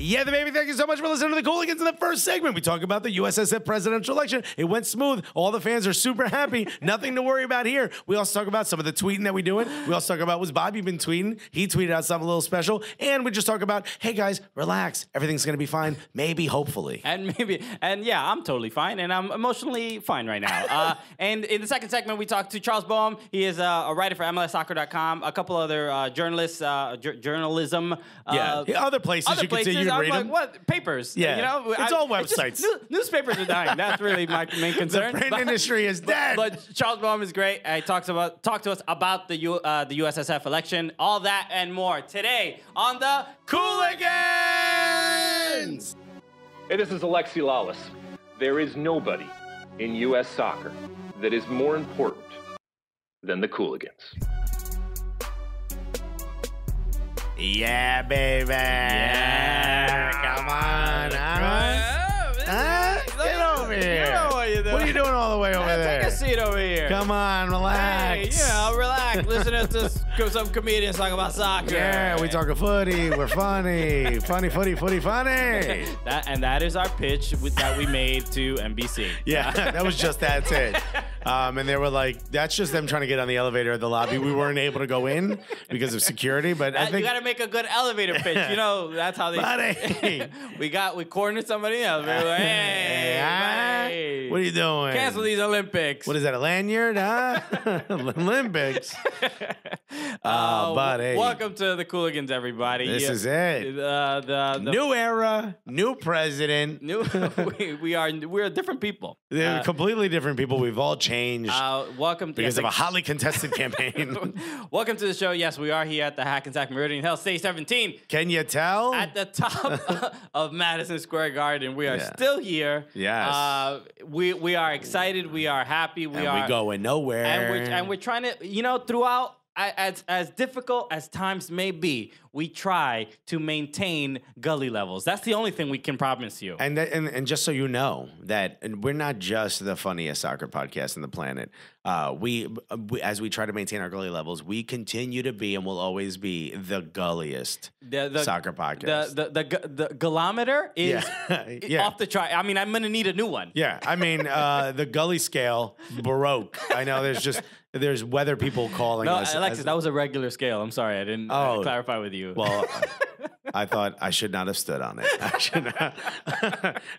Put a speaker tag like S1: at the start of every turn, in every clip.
S1: Yeah, the baby, thank you so much for listening to the Cooligans. In the first segment, we talk about the USSF presidential election. It went smooth. All the fans are super happy. Nothing to worry about here. We also talk about some of the tweeting that we're doing. We also talk about, was Bobby been tweeting? He tweeted out something a little special. And we just talk about, hey guys, relax. Everything's going to be fine. Maybe, hopefully.
S2: And yeah, I'm totally fine. And I'm emotionally fine right now. And in the second segment, we talked to Charles Boehm. He is a writer for MLSsoccer.com. A couple other journalists, journalism.
S1: Other places you can see, you can read them.
S2: What? Papers.
S1: Yeah.
S2: You know,
S1: it's all websites.
S2: Newspapers are dying. That's really my main concern.
S1: The print industry is dead.
S2: But Charles Boehm is great. He talked to us about the USSF election. All that and more today on the Cooligans!
S3: Hey, this is Alexi Lawless. There is nobody in U.S. soccer that is more important than the Cooligans.
S1: Yeah, baby. Yeah. Come on. Get over here.
S2: You know what you're doing.
S1: What are you doing all the way over there?
S2: Take a seat over here.
S1: Come on, relax.
S2: Hey, relax. Listen to some comedians talk about soccer.
S1: Yeah, we talk footy. We're funny. Funny.
S2: That is our pitch that we made to NBC.
S1: Yeah, that's it. And they were like, that's just them trying to get on the elevator at the lobby. We weren't able to go in because of security, but I think
S2: you got to make a good elevator pitch. You know, that's how they.
S1: Buddy.
S2: we cornered somebody else. We were like, hey,
S1: what are you doing?
S2: Cancel these Olympics.
S1: What is that? A lanyard? Huh? Olympics. Buddy.
S2: Welcome to the Cooligans, everybody.
S1: This is it. The new era, new president.
S2: We're different people.
S1: They're completely different people. We've all changed.
S2: Welcome
S1: because of a hotly contested campaign.
S2: Welcome to the show. Yes, we are here at the Hackensack Meridian Hill, Stage 17.
S1: Can you tell?
S2: At the top of Madison Square Garden. We are still here.
S1: Yes.
S2: We are excited. We are happy. We
S1: going nowhere.
S2: And we're trying to, throughout, as difficult as times may be, we try to maintain gully levels. That's the only thing we can promise you.
S1: And just so you know that we're not just the funniest soccer podcast on the planet. We as we try to maintain our gully levels, we continue to be and will always be the gulliest soccer podcast.
S2: The gullometer is off the chart. I mean, I'm going to need a new one.
S1: Yeah, I mean, the gully scale, Baroque. I know there's weather people calling us.
S2: Alexis, that was a regular scale. I'm sorry. I didn't clarify with you.
S1: Well, I thought I should not have stood on it. I should not.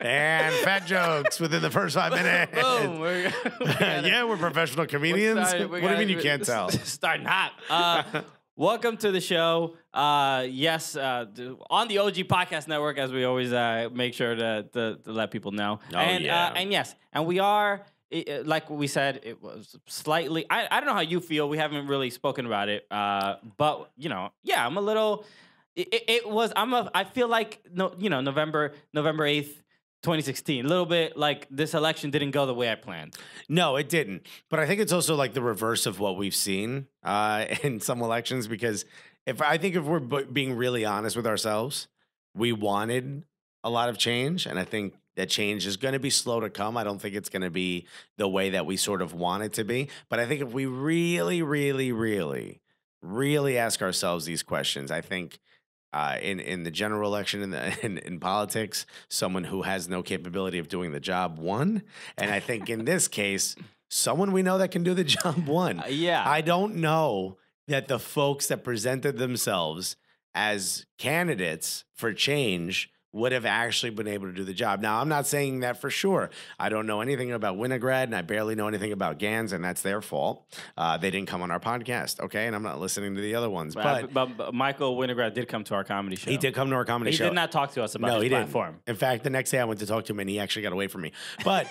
S1: And fat jokes within the first 5 minutes.
S2: Boom.
S1: We're professional comedians. What do you mean you can't tell?
S2: Starting hot. Welcome to the show. On the OG Podcast Network, as we always make sure to let people know. And we are. Like we said, it was slightly. I don't know how you feel. We haven't really spoken about it. But I'm a little. I feel like November 8th, 2016. A little bit like this election didn't go the way I planned.
S1: No, it didn't. But I think it's also like the reverse of what we've seen in some elections. Because if we're being really honest with ourselves, we wanted a lot of change, and I think that change is going to be slow to come. I don't think it's going to be the way that we sort of want it to be. But I think if we really, really, really, really ask ourselves these questions, I think in the general election, in politics, someone who has no capability of doing the job won. And I think in this case, someone we know that can do the job won. I don't know that the folks that presented themselves as candidates for change would have actually been able to do the job. Now, I'm not saying that for sure. I don't know anything about Winograd, and I barely know anything about Gans, and that's their fault. They didn't come on our podcast, okay? And I'm not listening to the other ones.
S2: But Michael Winograd did come to our comedy show.
S1: He did come to our comedy show.
S2: He did not talk to us about his platform.
S1: In fact, the next day I went to talk to him, and he actually got away from me. But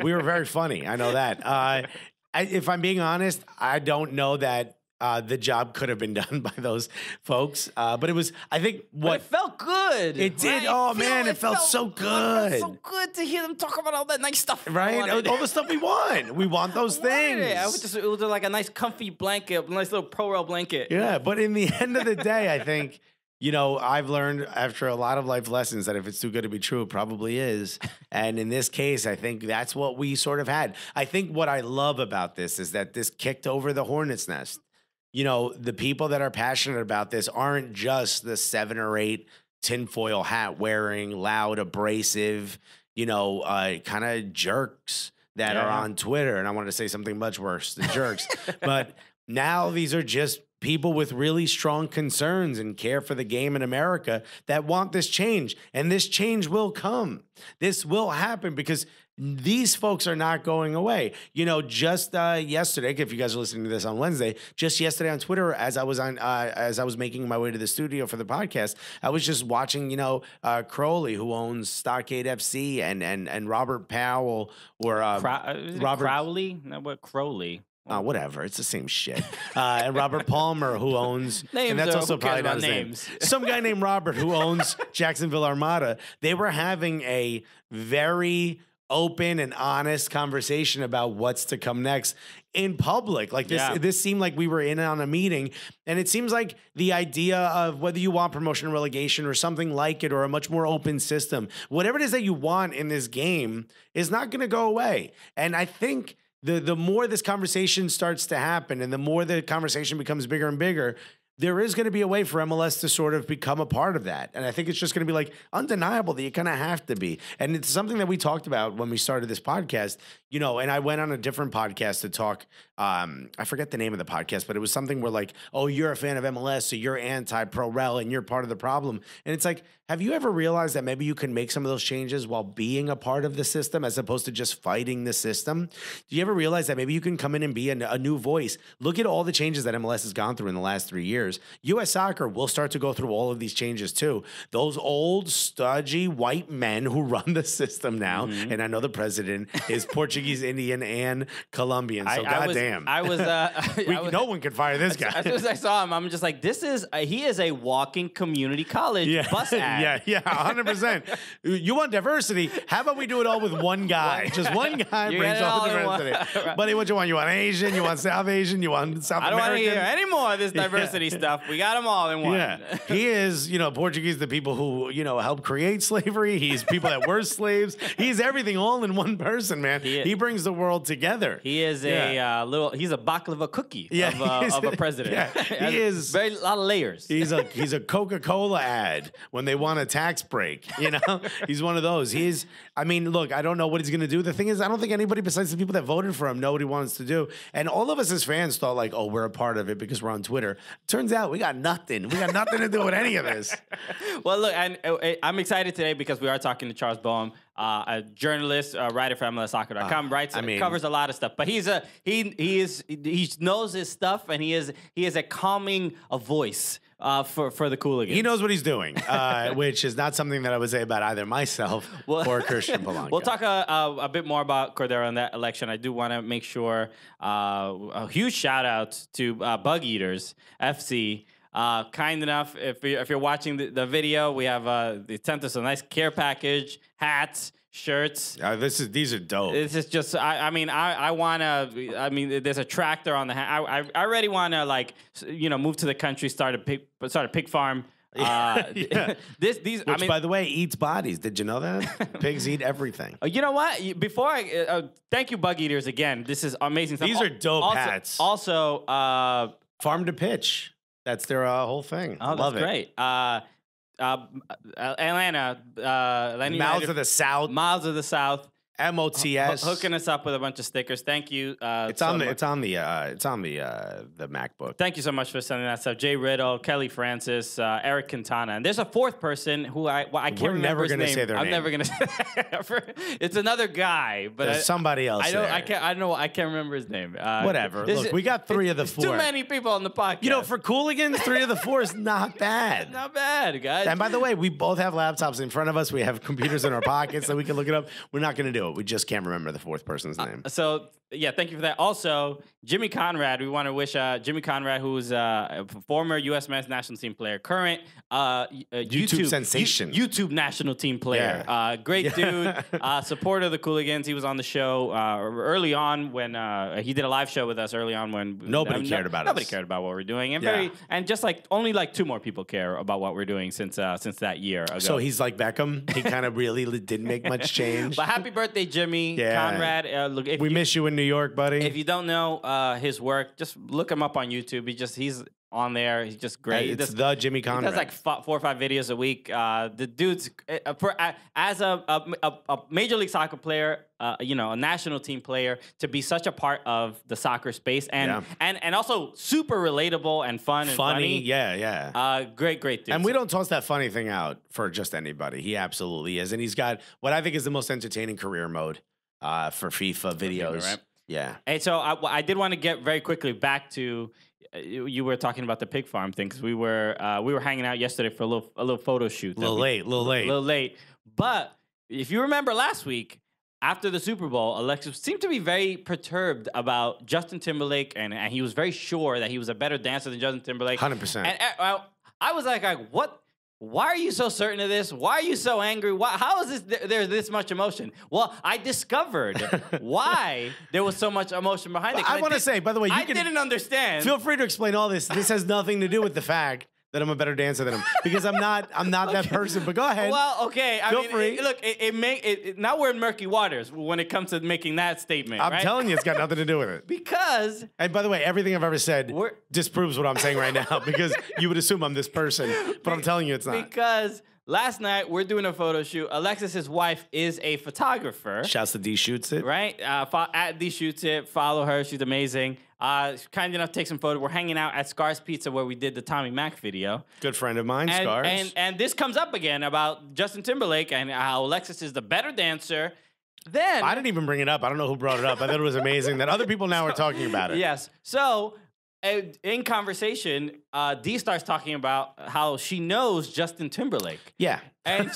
S1: we were very funny. I know that. If I'm being honest, I don't know that the job could have been done by those folks. But it was, I think,
S2: but it felt good.
S1: It did. Right? Oh, man, it felt so good.
S2: It felt so good to hear them talk about all that nice stuff.
S1: Right? All the stuff we want. We want those things.
S2: It was like a nice comfy blanket, a nice little pro-rail blanket.
S1: Yeah, but in the end of the day, I think, I've learned after a lot of life lessons that if it's too good to be true, it probably is. And in this case, I think that's what we sort of had. I think what I love about this is that this kicked over the hornet's nest. The people that are passionate about this aren't just the 7 or 8 tinfoil hat wearing, loud, abrasive, kind of jerks that are on Twitter. And I wanted to say something much worse than jerks. But now these are just people with really strong concerns and care for the game in America that want this change. And this change will come. This will happen because these folks are not going away. Just yesterday, if you guys are listening to this on Wednesday, just yesterday on Twitter, as I was making my way to the studio for the podcast, I was just watching, Crowley, who owns Stockade FC, and Robert Powell or
S2: Robert Crowley? No, what Crowley?
S1: Whatever, it's the same shit. And Robert Palmer, who owns
S2: names,
S1: and that's also probably not his names. Some guy named Robert who owns Jacksonville Armada. They were having a very open and honest conversation about what's to come next in public. Like this seemed like we were in on a meeting, and it seems like the idea of whether you want promotion and relegation or something like it, or a much more open system, whatever it is that you want in this game is not going to go away. And I think the more this conversation starts to happen and the more the conversation becomes bigger and bigger, there is going to be a way for MLS to sort of become a part of that. And I think it's just going to be like undeniable that you kind of have to be. And it's something that we talked about when we started this podcast, and I went on a different podcast to talk. I forget the name of the podcast, but it was something where like, oh, you're a fan of MLS, so you're anti-pro-rel and you're part of the problem. And it's like, have you ever realized that maybe you can make some of those changes while being a part of the system as opposed to just fighting the system? Do you ever realize that maybe you can come in and be a new voice? Look at all the changes that MLS has gone through in the last 3 years. U.S. Soccer will start to go through all of these changes too. Those old, stodgy white men who run the system now, and I know the president is Portuguese, Indian, and Colombian, so goddamn. No one could fire this guy.
S2: As soon as I saw him, I'm just like, he is a walking community college bus ad.
S1: Yeah, 100%. You want diversity? How about we do it all with one guy? Just one guy brings all the diversity.
S2: Right.
S1: Buddy, what you want? You want Asian? You want South Asian? You want South American?
S2: I don't want to hear any more of this diversity stuff. We got them all in one.
S1: Yeah. He is, Portuguese, the people who, helped create slavery. He's people that were slaves. He's everything all in one person, man. He brings the world together.
S2: He is he's a baklava cookie of a president.
S1: Yeah. He is
S2: a lot of layers.
S1: He's a Coca-Cola ad when they want a tax break. He's one of those. Look, I don't know what he's going to do. The thing is, I don't think anybody besides the people that voted for him know what he wants to do. And all of us as fans thought like, oh, we're a part of it because we're on Twitter. Turns out we got nothing. We got nothing to do with any of this.
S2: Well, look, I'm excited today because we are talking to Charles Boehm, a journalist, writer for MLSsoccer.com, covers a lot of stuff. But he knows his stuff, and he is a calming voice for the Cooligans.
S1: He knows what he's doing, which is not something that I would say about either myself or Christian Polanco.
S2: We'll talk a bit more about Cordeiro in that election. I do want to make sure a huge shout out to Bug Eaters FC. Kind enough, if you're watching the video, we have they sent us a nice care package, hats, shirts.
S1: These are dope.
S2: This is just, I wanna. There's a tractor on the hat. I already wanna move to the country, start a pig farm.
S1: Which, by the way, eats bodies. Did you know that? Pigs eat everything.
S2: You know what? Before thank you, Bug Eaters, again. This is amazing stuff.
S1: These are dope hats.
S2: Also,
S1: Farm to Pitch. That's their whole thing.
S2: Oh,
S1: Love
S2: that's great. Atlanta,
S1: Miles of the South.
S2: Miles of the South.
S1: MOTS
S2: hooking us up with a bunch of stickers. Thank you.
S1: It's on the MacBook.
S2: Thank you so much for sending that stuff. Jay Riddle, Kelly Francis, Eric Quintana, and there's a fourth person who I can't remember his name.
S1: Say their name.
S2: I'm never gonna say that. It's another guy, but
S1: there's somebody else.
S2: I can't remember his name.
S1: Whatever. Look, we got 3 of the 4.
S2: Too many people on the podcast.
S1: For Cooligans, 3 of the 4 is not bad.
S2: Not bad, guys.
S1: And by the way, we both have laptops in front of us. We have computers in our pockets so we can look it up. We're not going to do it. We just can't remember the 4th person's name.
S2: So, thank you for that. Also, Jimmy Conrad, we want to wish Jimmy Conrad, who's a former U.S. men's national team player, current
S1: YouTube sensation.
S2: YouTube national team player.
S1: Yeah.
S2: Great dude, supporter of the Cooligans. He was on the show early on when he did a live show with us early on when
S1: nobody cared about us.
S2: Nobody cared about what we're doing. And just only 2 more people care about what we're doing since that year ago.
S1: So he's like Beckham. He kind of really didn't make much change.
S2: But happy birthday, Jimmy Conrad. Look,
S1: we miss you in New York, buddy.
S2: If you don't know his work, just look him up on YouTube. on there. He's just great.
S1: It's the Jimmy Conrad.
S2: He does like 4 or 5 videos a week. The dude's as a Major League Soccer player, you know, a national team player, to be such a part of the soccer space and also super relatable and fun and funny.
S1: Yeah.
S2: Great dude.
S1: And we don't toss that funny thing out for just anybody. He absolutely is, and he's got what I think is the most entertaining career mode for FIFA videos.
S2: Right?
S1: Yeah.
S2: And so I did want to get very quickly back to. You were talking about the pig farm thing because we were hanging out yesterday for a little photo shoot.
S1: A little late.
S2: But if you remember last week, after the Super Bowl, Alexis seemed to be very perturbed about Justin Timberlake, and he was very sure that he was a better dancer than Justin Timberlake.
S1: 100%.
S2: And I was like, what? Why are you so certain of this? Why are you so angry? How is this? There's this much emotion. Well, I discovered why there was so much emotion behind it.
S1: I want to say, by the way,
S2: I didn't understand.
S1: Feel free to explain all this. This has nothing to do with the fact that I'm a better dancer than him, because I'm not that person. But go ahead.
S2: Well, okay.
S1: Feel free.
S2: Look, now we're in murky waters when it comes to making that statement.
S1: I'm
S2: right?
S1: telling you, it's got nothing to do with it.
S2: Because.
S1: And by the way, everything I've ever said disproves what I'm saying right now, because you would assume I'm this person, but I'm telling you it's not.
S2: Because last night we're doing a photo shoot. Alexis's wife is a photographer.
S1: Shouts to D Shoots It.
S2: Right? At D Shoots It. Follow her. She's amazing. She's kind enough to take some photos. We're hanging out at Scar's Pizza where we did the Tommy Mac video.
S1: Good friend of mine, Scars.
S2: And this comes up again about Justin Timberlake and how Alexis is the better dancer. Then
S1: I didn't even bring it up. I don't know who brought it up. I thought it was amazing that other people now are talking about it.
S2: Yes. So in conversation, Dee starts talking about how she knows Justin Timberlake.
S1: Yeah.
S2: And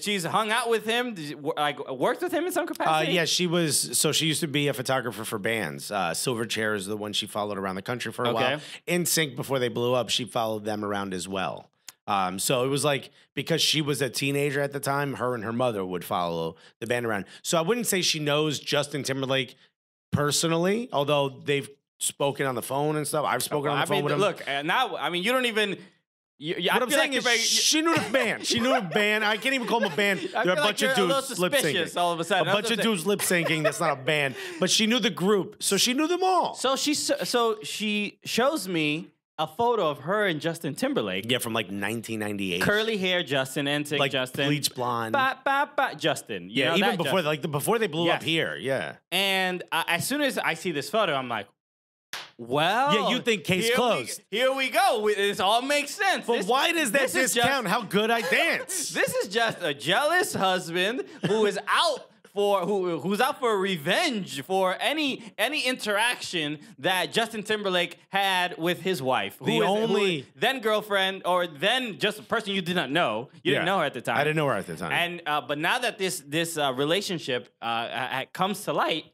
S2: she's hung out with him, like worked with him in some capacity?
S1: Yeah, she used to be a photographer for bands. Silverchair is the one she followed around the country for a while. NSYNC, before they blew up, she followed them around as well. So it was like, because she was a teenager at the time, her and her mother would follow the band around. So I wouldn't say she knows Justin Timberlake personally, although they've spoken on the phone and stuff. I've spoken on the phone with him.
S2: Look, now, I mean, you don't even...
S1: what I'm saying is, she knew the band. She knew the band. I can't even call them a band. There are a bunch of dudes lip syncing.
S2: All of a sudden,
S1: a bunch of dudes lip syncing. That's not a band, but she knew the group, so she knew them all.
S2: So she shows me a photo of her and Justin Timberlake.
S1: Yeah, from like 1998.
S2: Curly hair, Justin, NSYNC,
S1: like
S2: Justin,
S1: bleach blonde.
S2: Justin.
S1: Yeah, even before before they blew up here. Yeah.
S2: And as soon as I see this photo, I'm like, well,
S1: yeah, you think case closed.
S2: Here we go. This all makes sense.
S1: But why does that discount how good I dance?
S2: This is just a jealous husband who is out who's out for revenge for any interaction that Justin Timberlake had with his wife. Then girlfriend, or then just a person you did not know. You didn't know her at the time.
S1: I didn't know her at the time.
S2: And but now that this relationship comes to light,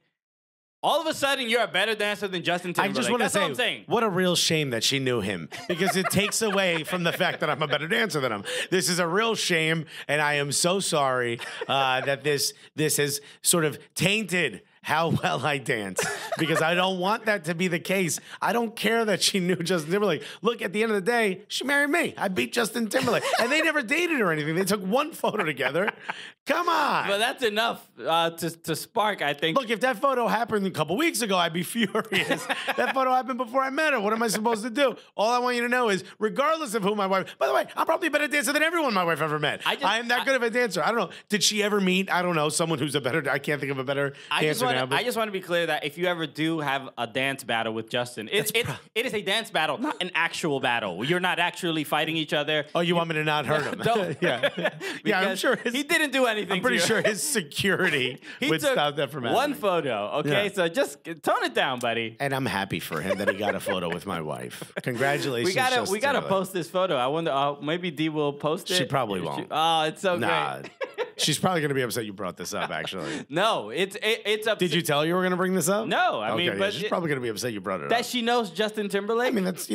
S2: all of a sudden, you're a better dancer than Justin Timberlake.
S1: I just want to say, what a real shame that she knew him, because it takes away from the fact that I'm a better dancer than him. This is a real shame, and I am so sorry that this has sort of tainted how well I dance, because I don't want that to be the case. I don't care that she knew Justin Timberlake. Look, at the end of the day, she married me. I beat Justin Timberlake. And they never dated or anything. They took one photo together. Come on.
S2: But that's enough to spark, I think.
S1: Look, if that photo happened a couple weeks ago, I'd be furious. That photo happened before I met her. What am I supposed to do? All I want you to know is, regardless of who my wife... By the way, I'm probably a better dancer than everyone my wife ever met. I am that good of a dancer. I don't know. Did she ever meet, I don't know, someone who's a better... I can't think of a better dancer now.
S2: I just want to be clear that if you ever do have a dance battle with Justin, it is a dance battle, not an actual battle. You're not actually fighting each other.
S1: Oh, you want me to not hurt him?
S2: Don't.
S1: Yeah, I'm sure
S2: he didn't do anything.
S1: I'm pretty sure his security would stop that from happening.
S2: One photo, okay? Yeah. So just tone it down, buddy.
S1: And I'm happy for him that he got a photo with my wife. Congratulations.
S2: We gotta post this photo. I wonder, maybe Dee will post it.
S1: She probably won't.
S2: Oh, it's so great.
S1: She's probably going to be upset you brought this up, actually.
S2: No, it's upset.
S1: Did you tell her you were going to bring this up?
S2: No, I mean, but
S1: she's probably going to be upset you brought it up.
S2: That she knows Justin Timberlake?
S1: I mean, that's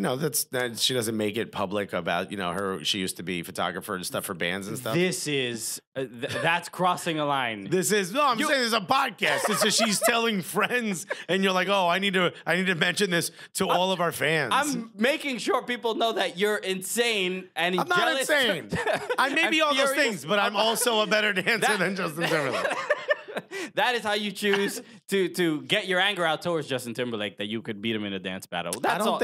S1: she doesn't make it public about, she used to be a photographer and stuff for bands and stuff.
S2: This is, that's crossing a line.
S1: I'm saying there's a podcast. It's just she's telling friends, and you're like, oh, I need to mention this to all of our fans.
S2: I'm making sure people know that you're insane and
S1: I'm not insane. I may be all those things, but I'm also a better dancer than Justin Timberlake.
S2: That is how you choose to get your anger out towards Justin Timberlake, that you could beat him in a dance battle.
S1: I don't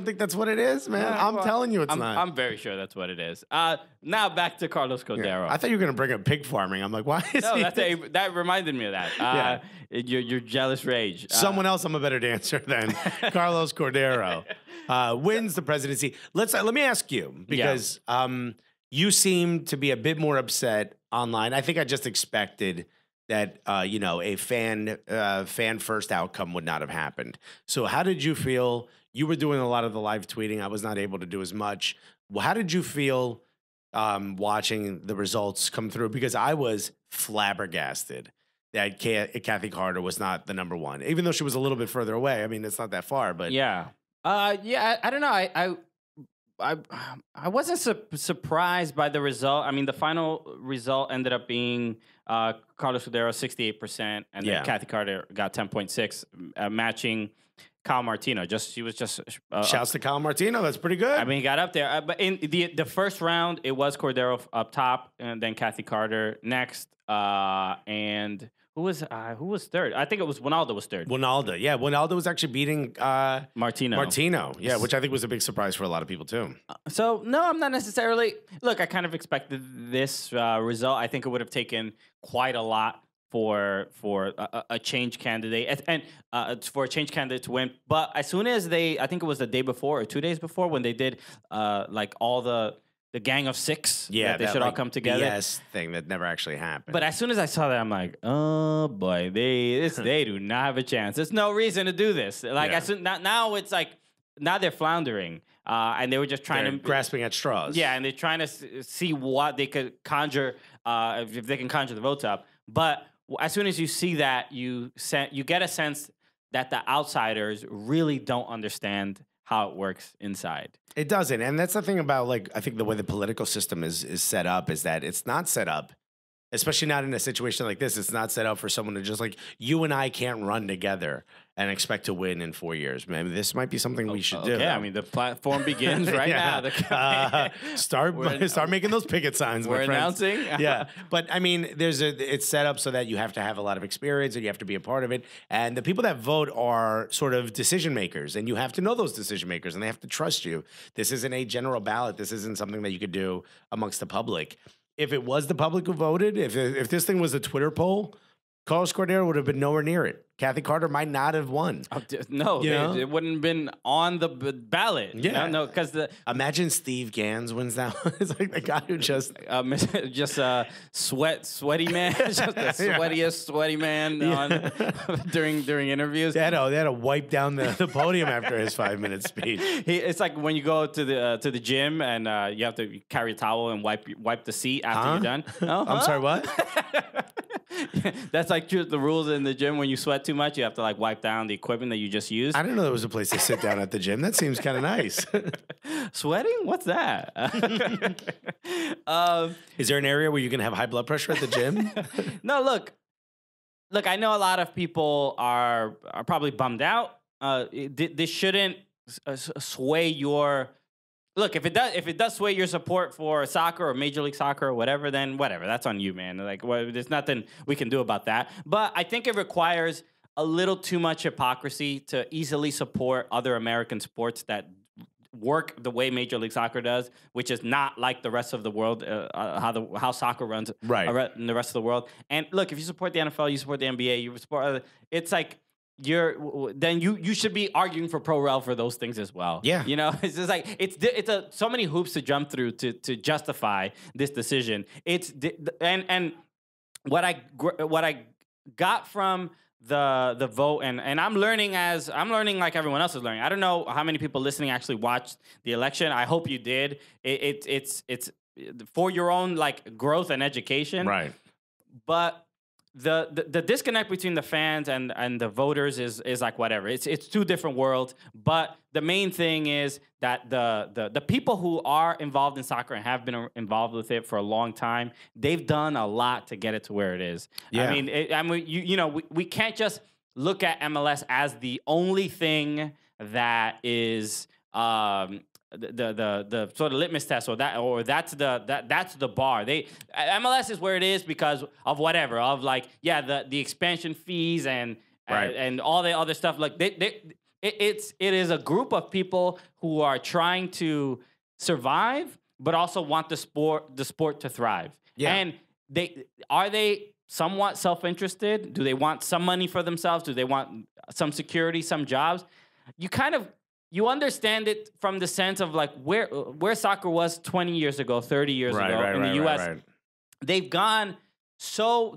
S1: think that's what it is, man. I'm telling you, it's not.
S2: I'm very sure that's what it is. Now back to Carlos Cordeiro.
S1: Yeah. I thought you were gonna bring up pig farming. I'm like, why is he?
S2: That reminded me of that. Your jealous rage.
S1: Someone else, I'm a better dancer than Carlos Cordeiro. Wins the presidency. Let me ask you, because you seem to be a bit more upset online. I think I just expected that a fan first outcome would not have happened. So how did you feel? You were doing a lot of the live tweeting. I was not able to do as much. How did you feel watching the results come through? Because I was flabbergasted that Kathy Carter was not the number one, even though she was a little bit further away. I mean, it's not that far, but
S2: I don't know. I wasn't surprised by the result. I mean, the final result ended up being Carlos Cordeiro 68%, and then Kathy Carter got 10.6, matching Kyle Martino. She was just
S1: shouts to Kyle Martino. That's pretty good.
S2: I mean, he got up there. But in the first round, it was Cordeiro up top, and then Kathy Carter next, and. Who was third? I think it was Winalda was third.
S1: Winalda was actually beating
S2: Martino,
S1: which I think was a big surprise for a lot of people too.
S2: So no, I'm not necessarily. Look, I kind of expected this result. I think it would have taken quite a lot for a change candidate and for a change candidate to win. But as soon as I think it was the day before or 2 days before, when they did like all the gang of six, that they should all come together.
S1: Yes, thing that never actually happened.
S2: But as soon as I saw that, I'm like, oh boy, they do not have a chance. There's no reason to do this. Like now it's like now they're floundering, and they were just trying to
S1: grasping at straws.
S2: Yeah, and they're trying to see what they could conjure if they can conjure the votes up. But as soon as you see that, you get a sense that the outsiders really don't understand how it works inside.
S1: It doesn't. And that's the thing about, like, I think the way the political system is set up is that it's not set up, especially not in a situation like this. It's not set up for someone to just like, you and I can't run together and expect to win in 4 years. Man, this might be something we should do.
S2: Yeah, I mean, the platform begins right now.
S1: Start making those picket signs.
S2: We're announcing.
S1: Yeah, but I mean, it's set up so that you have to have a lot of experience and you have to be a part of it. And the people that vote are sort of decision makers, and you have to know those decision makers, and they have to trust you. This isn't a general ballot. This isn't something that you could do amongst the public. If it was the public who voted, if this thing was a Twitter poll, Carlos Cordeiro would have been nowhere near it. Kathy Carter might not have won.
S2: No, it wouldn't have been on the ballot.
S1: Yeah,
S2: no, because
S1: imagine Steve Gans wins that one. It's like the guy who just
S2: sweaty man, just the sweatiest sweaty man during interviews.
S1: They had to wipe down the podium after his 5-minute speech.
S2: It's like when you go to the gym and you have to carry a towel and wipe the seat after you're done.
S1: I'm sorry, what?
S2: That's like the rules in the gym. When you sweat too much, you have to like wipe down the equipment that you just used.
S1: I didn't know there was a place to sit down at the gym. That seems kind of nice.
S2: Sweating? What's that?
S1: Is there an area where you can have high blood pressure at the gym?
S2: No, look. I know a lot of people are probably bummed out. This shouldn't sway your. Look, if it does sway your support for soccer or Major League Soccer or whatever, then whatever. That's on you, man. Like, there's nothing we can do about that. But I think it requires a little too much hypocrisy to easily support other American sports that work the way Major League Soccer does, which is not like the rest of the world, how soccer runs in the rest of the world. And look, if you support the NFL, you support the NBA, you support it's like. You should be arguing for pro-rel for those things as well.
S1: Yeah,
S2: you know, it's just like so many hoops to jump through to justify this decision. And what I got from the vote, and I'm learning like everyone else is learning. I don't know how many people listening actually watched the election. I hope you did. It's for your own like growth and education,
S1: right?
S2: But the disconnect between the fans and the voters is like whatever. It's two different worlds. But the main thing is that the people who are involved in soccer and have been involved with it for a long time, they've done a lot to get it to where it is.
S1: Yeah.
S2: I mean, we can't just look at MLS as the only thing that is the sort of litmus test, or that's the bar. MLS is where it is because of whatever, of like the expansion fees and all the other stuff. Like it is a group of people who are trying to survive, but also want the sport to thrive. Yeah. And are they somewhat self-interested? Do they want some money for themselves? Do they want some security, some jobs? You understand it from the sense of like where soccer was 20 years ago, 30 years ago in the US. Right. They've done so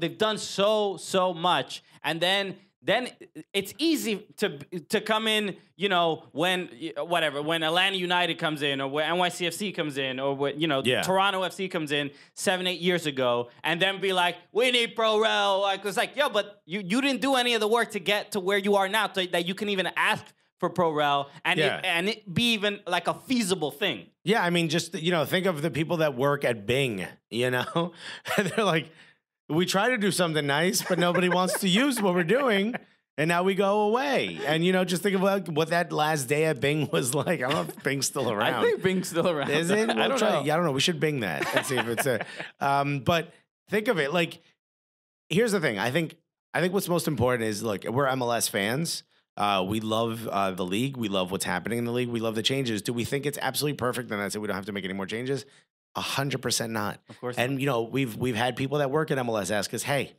S2: much, and then it's easy to come in, when Atlanta United comes in, or when NYCFC comes in, or when Toronto FC comes in 7-8 years ago, and then be like, we need pro rel. Like, it's like, but you didn't do any of the work to get to where you are now, so that you can even ask for pro rel and it be even like a feasible thing. Yeah, I mean, just think of the people that work at Bing. They're like, we try to do something nice, but nobody wants to use what we're doing, and now we go away. And just think about what that last day at Bing was like. I don't know if Bing's still around. I think Bing's still around.
S1: Is it? I don't know. Yeah, I don't know. We should Bing that and see if it's a. But think of it like, here's the thing. I think what's most important is, look, we're MLS fans. We love the league. We love what's happening in the league. We love the changes. Do we think it's absolutely perfect? And that's it. We don't have to make any more changes. 100% not. Of course. And we've had people that work at MLS ask us, "Hey,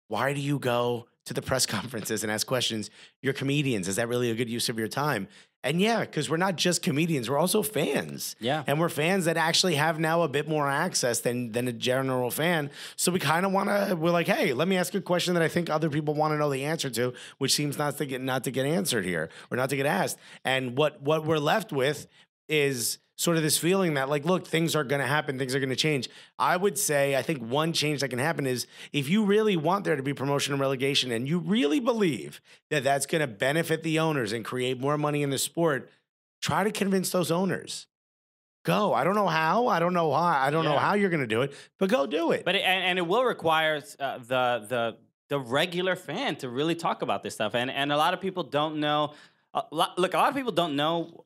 S1: why do you go to the press conferences and ask questions? You're comedians. Is that really a good use of your time?" And yeah, because we're not just comedians, we're also fans. Yeah. And we're fans that actually have now a bit more access than a general fan. So we kind of we're like, hey, let me ask a question that I think other people want to know the answer to, which seems not to get answered here, or not to get asked. And what we're left with is sort of this feeling that, like, look, things are going to happen, things are going to change. I would say, I think one change that can happen is, if you really want there to be promotion and relegation, and you really believe that that's going to benefit the owners and create more money in the sport, try to convince those owners. Go. I don't know how. I don't know why. I don't know how you're going to do it, but go do it. But it will require the regular fan to really talk about this stuff, and a lot of people don't know. Look, a lot of people don't know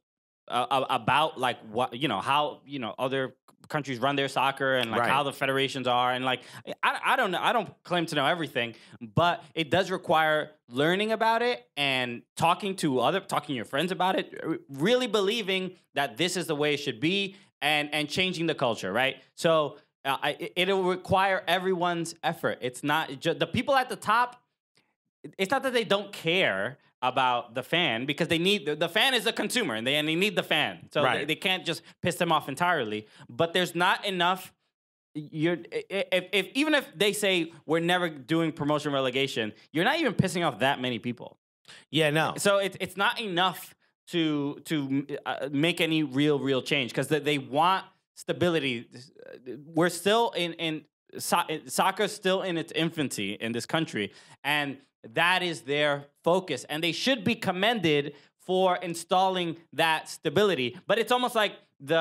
S1: about like what how other countries run their soccer, and like how the federations are, and like I don't know. I don't claim to know everything, but it does require learning about it and talking to your friends about it, really believing that this is the way it should be, and changing the culture, right? So it'll require everyone's effort. It's not just the people at the top. It's not that they don't care about the fan, because they need the fan is a consumer, and they need the fan, so they can't just piss them off entirely. But there's not enough. Even if they say we're never doing promotion relegation, you're not even pissing off that many people. Yeah, no. So it's not enough to make any real change, because they want stability. We're still in soccer's still in its infancy in this country, and that is their focus, and they should be commended for installing that stability. But it's almost like this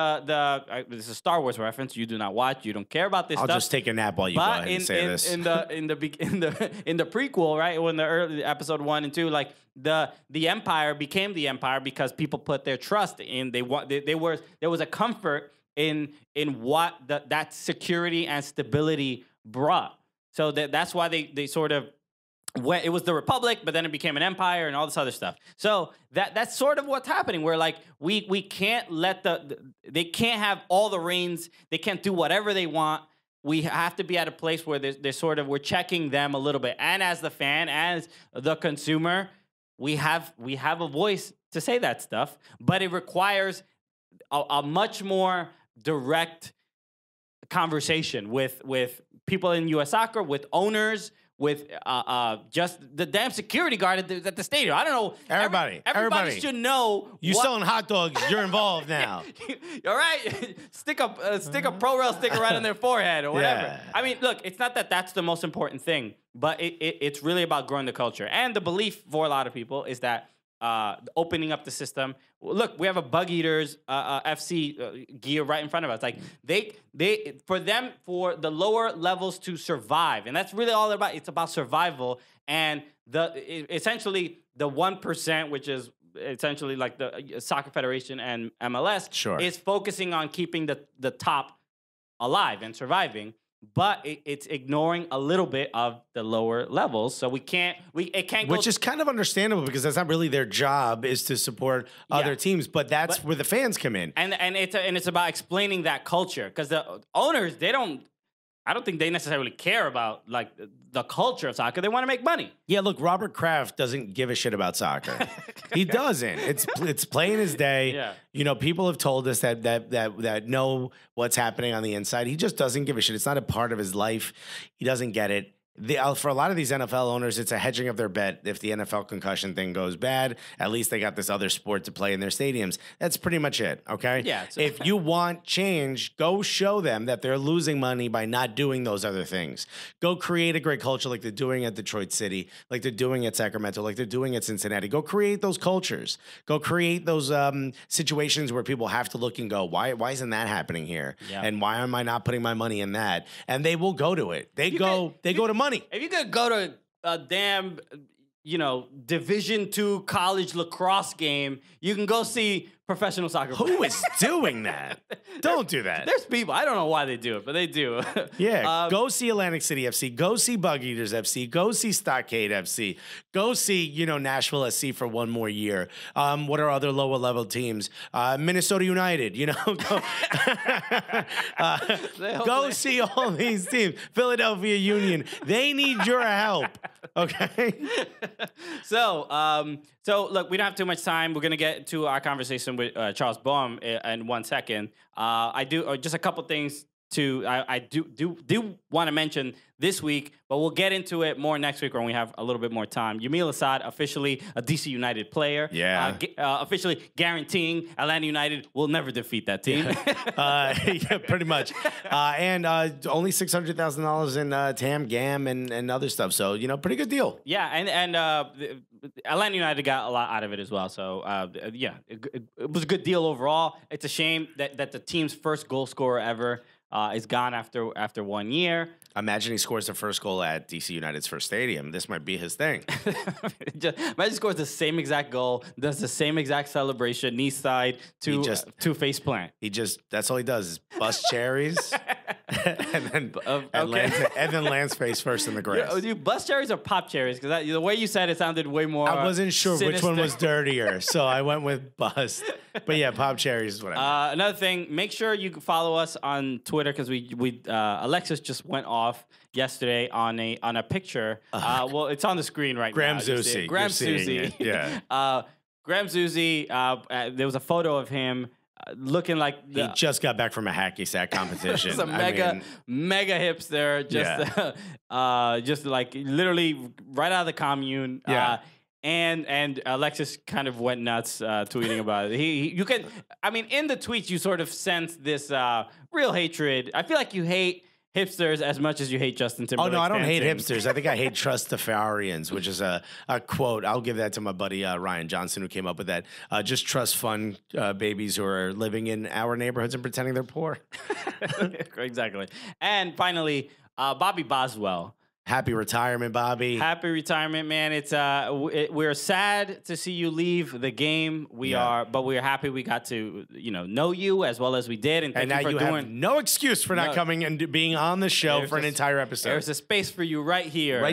S1: is a Star Wars reference. You do not watch. You don't care about this stuff. I'll just take a nap while you go ahead and say this. In the prequel, right, when the early episode 1 and 2, like the Empire became the Empire because people put their trust in. There was a comfort in what that security and stability brought. So that's why they sort of. It was the Republic, but then it became an empire and all this other stuff. So that's sort of what's happening. Where like we can't let they can't have all the reins. They can't do whatever they want. We have to be at a place where we're checking them a little bit. And as the fan, as the consumer, we have a voice to say that stuff. But it requires a much more direct conversation with people in U.S. soccer, with owners, with just the damn security guard at the stadium. I don't know. Everybody should know. You selling hot dogs, you're involved now. All right? Stick a pro rail sticker right on their forehead or whatever. Yeah. I mean, look, it's not that that's the most important thing, but it's really about growing the culture. And the belief for a lot of people is that opening up the system. Look, we have a Bug Eaters FC gear right in front of us. Like for the lower levels to survive, and that's really all about. It's about survival, and essentially the 1%, which is
S2: essentially like the Soccer Federation and MLS, is focusing on keeping the top alive and surviving. But it's ignoring a little bit of the lower levels, so it can't.
S1: Which is kind of understandable because that's not really their job, is to support other teams. But that's where the fans come in,
S2: and it's about explaining that culture, because the owners, I don't think they necessarily care about like the culture of soccer. They want to make money.
S1: Yeah, look, Robert Kraft doesn't give a shit about soccer. He doesn't. It's plain as day.
S2: Yeah.
S1: You know, people have told us that know what's happening on the inside. He just doesn't give a shit. It's not a part of his life. He doesn't get it. For a lot of these NFL owners, it's a hedging of their bet. If the NFL concussion thing goes bad, at least they got this other sport to play in their stadiums. That's pretty much it, okay?
S2: Yeah.
S1: If you want change, go show them that they're losing money by not doing those other things. Go create a great culture like they're doing at Detroit City, like they're doing at Sacramento, like they're doing at Cincinnati. Go create those cultures. Go create those situations where people have to look and go, why isn't that happening here?
S2: Yeah.
S1: And why am I not putting my money in that? And they will go to it. They go to money.
S2: If you could go to a damn, Division II college lacrosse game, you can go see professional soccer players.
S1: Who is doing that? Don't do that.
S2: There's people. I don't know why they do it, but they do.
S1: Yeah. Go see Atlantic City FC. Go see Bug Eaters FC. Go see Stockade FC. Go see, Nashville SC for one more year. What are other lower level teams? Minnesota United, Go see all these teams. Philadelphia Union. They need your help. Okay.
S2: So look, we don't have too much time. We're gonna get to our conversation with Charles Boehm in 1 second. I do just a couple things I do want to mention this week, but we'll get into it more next week when we have a little bit more time. Yamil Assad, officially a DC United player.
S1: Yeah.
S2: Officially guaranteeing Atlanta United will never defeat that team.
S1: Yeah, pretty much. And only $600,000 in TAM, GAM, and other stuff. So, pretty good deal.
S2: Yeah, and Atlanta United got a lot out of it as well. So, it was a good deal overall. It's a shame that the team's first goal scorer ever is gone after 1 year.
S1: Imagine he scores the first goal at DC United's first stadium. This might be his thing.
S2: Imagine scores the same exact goal, does the same exact celebration, knee side to face plant.
S1: That's all he does is bust cherries and then lands face first in the grass.
S2: Do you bust cherries or pop cherries? Because the way you said it sounded way more
S1: I wasn't sure
S2: sinister.
S1: which one was dirtier, so I went with bust. But yeah, pop cherries is what I meant.
S2: Another thing, make sure you follow us on Twitter, because we Alexis just went off yesterday on a picture. Well, it's on the screen right
S1: Graham
S2: now.
S1: Zusi.
S2: Graham Zusi.
S1: Yeah.
S2: Graham Zusi, there was a photo of him looking like
S1: he just got back from a hacky sack competition.
S2: It's a mega hipster, just like literally right out of the commune.
S1: Yeah.
S2: And Alexis kind of went nuts tweeting about it. In the tweets you sort of sense this real hatred. I feel like you hate hipsters as much as you hate Justin Timberlake.
S1: Oh, no, I don't hate hipsters. I think I hate Trustafarians, which is a quote. I'll give that to my buddy Ryan Johnson, who came up with that. Just trust fun babies who are living in our neighborhoods and pretending they're poor.
S2: Exactly. And finally, Bobby Boswell.
S1: Happy retirement, Bobby.
S2: Happy retirement, man. It's we're sad to see you leave the game. But we're happy we got to know you as well as we did, and
S1: now you have no excuse for not coming and being on the show for an entire episode.
S2: There's a space for you right here,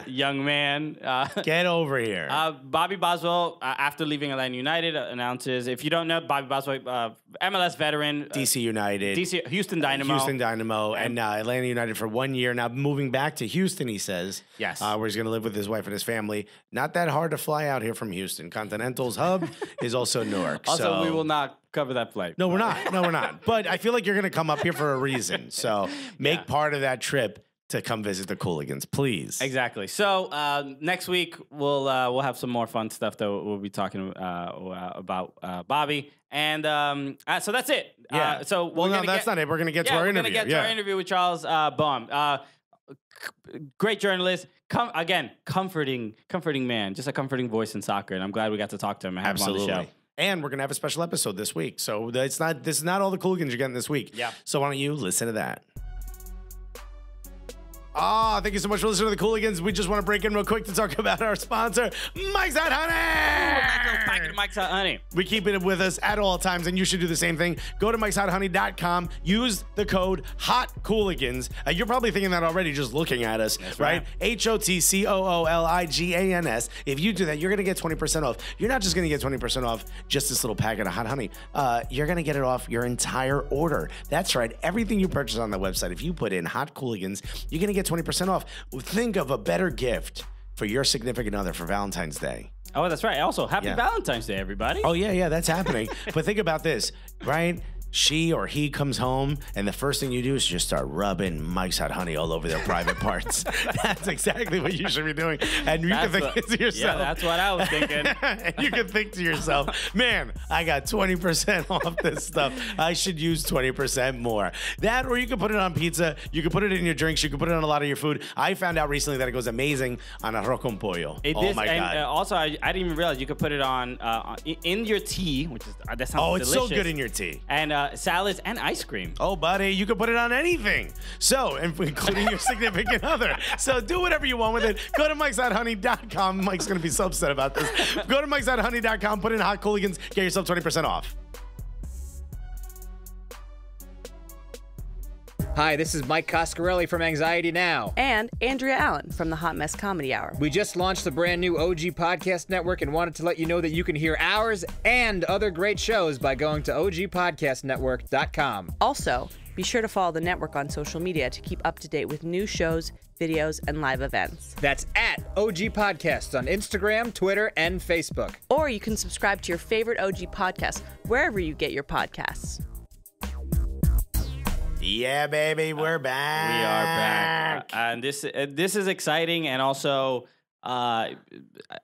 S2: young man.
S1: Get over here.
S2: Bobby Boswell, after leaving Atlanta United, announces. If you don't know, Bobby Boswell, MLS veteran,
S1: DC United,
S2: Houston Dynamo,
S1: and Atlanta United for 1 year. Now moving back to Houston. He says,
S2: yes,
S1: where he's going to live with his wife and his family. Not that hard to fly out here from Houston. Continental's hub is also Newark.
S2: Also, we will not cover that flight.
S1: No, we're not. But I feel like you're going to come up here for a reason. So make part of that trip to come visit the Cooligans, please.
S2: Exactly. So next week we'll have some more fun stuff that we'll be talking about Bobby. And so that's it.
S1: Yeah. That's not it. We're going to get to our interview.
S2: We're going to get to our interview with Charles Boehm. Great journalist. Comforting man. Just a comforting voice in soccer. And I'm glad we got to talk to him and have him on the show.
S1: And we're going to have a special episode this week. So this is not all the Cooligans you're getting this week.
S2: Yeah.
S1: So why don't you listen to that? Oh, thank you so much for listening to the Cooligans. We just want to break in real quick to talk about our sponsor, Mike's Hot Honey.
S2: Mike's Hot Honey.
S1: We keep it with us at all times, and you should do the same thing. Go to mikeshothoney.com. Use the code HOTCooligans. You're probably thinking that already just looking at us, right? HOTCOOLIGANS. If you do that, you're going to get 20% off. You're not just going to get 20% off just this little packet of hot honey. You're going to get it off your entire order. That's right. Everything you purchase on the website, if you put in Hot Cooligans, you're going to get 20% off. Think of a better gift for your significant other for Valentine's Day.
S2: Oh, that's right. Also, happy Valentine's Day, everybody.
S1: Oh, yeah, that's happening. But think about this, right? She or he comes home, and the first thing you do is just start rubbing Mike's Hot Honey all over their private parts. That's exactly what you should be doing. And you can think to yourself.
S2: Yeah, that's what I was thinking.
S1: And you can think to yourself, man, I got 20% off this stuff. I should use 20% more. That, or you can put it on pizza. You can put it in your drinks. You can put it on a lot of your food. I found out recently that it goes amazing on arroz con pollo. Oh, my God.
S2: Also, I didn't even realize you could put it on in your tea, which is that sounds delicious.
S1: It's so good in your tea.
S2: And salads and ice cream.
S1: Oh, buddy, you can put it on anything. So, including your significant other. So do whatever you want with it. Go to mikeshothoney.com. Mike's going to be so upset about this. Go to mikeshothoney.com, put in Hot Cooligans, get yourself 20% off.
S4: Hi, this is Mike Coscarelli from Anxiety Now.
S5: And Andrea Allen from the Hot Mess Comedy Hour.
S4: We just launched the brand new OG Podcast Network and wanted to let you know that you can hear ours and other great shows by going to ogpodcastnetwork.com.
S5: Also, be sure to follow the network on social media to keep up to date with new shows, videos, and live events.
S4: That's at OG Podcasts on Instagram, Twitter, and Facebook.
S5: Or you can subscribe to your favorite OG podcast wherever you get your podcasts.
S1: Yeah, baby, we're back.
S2: We are back. And this is exciting, and also I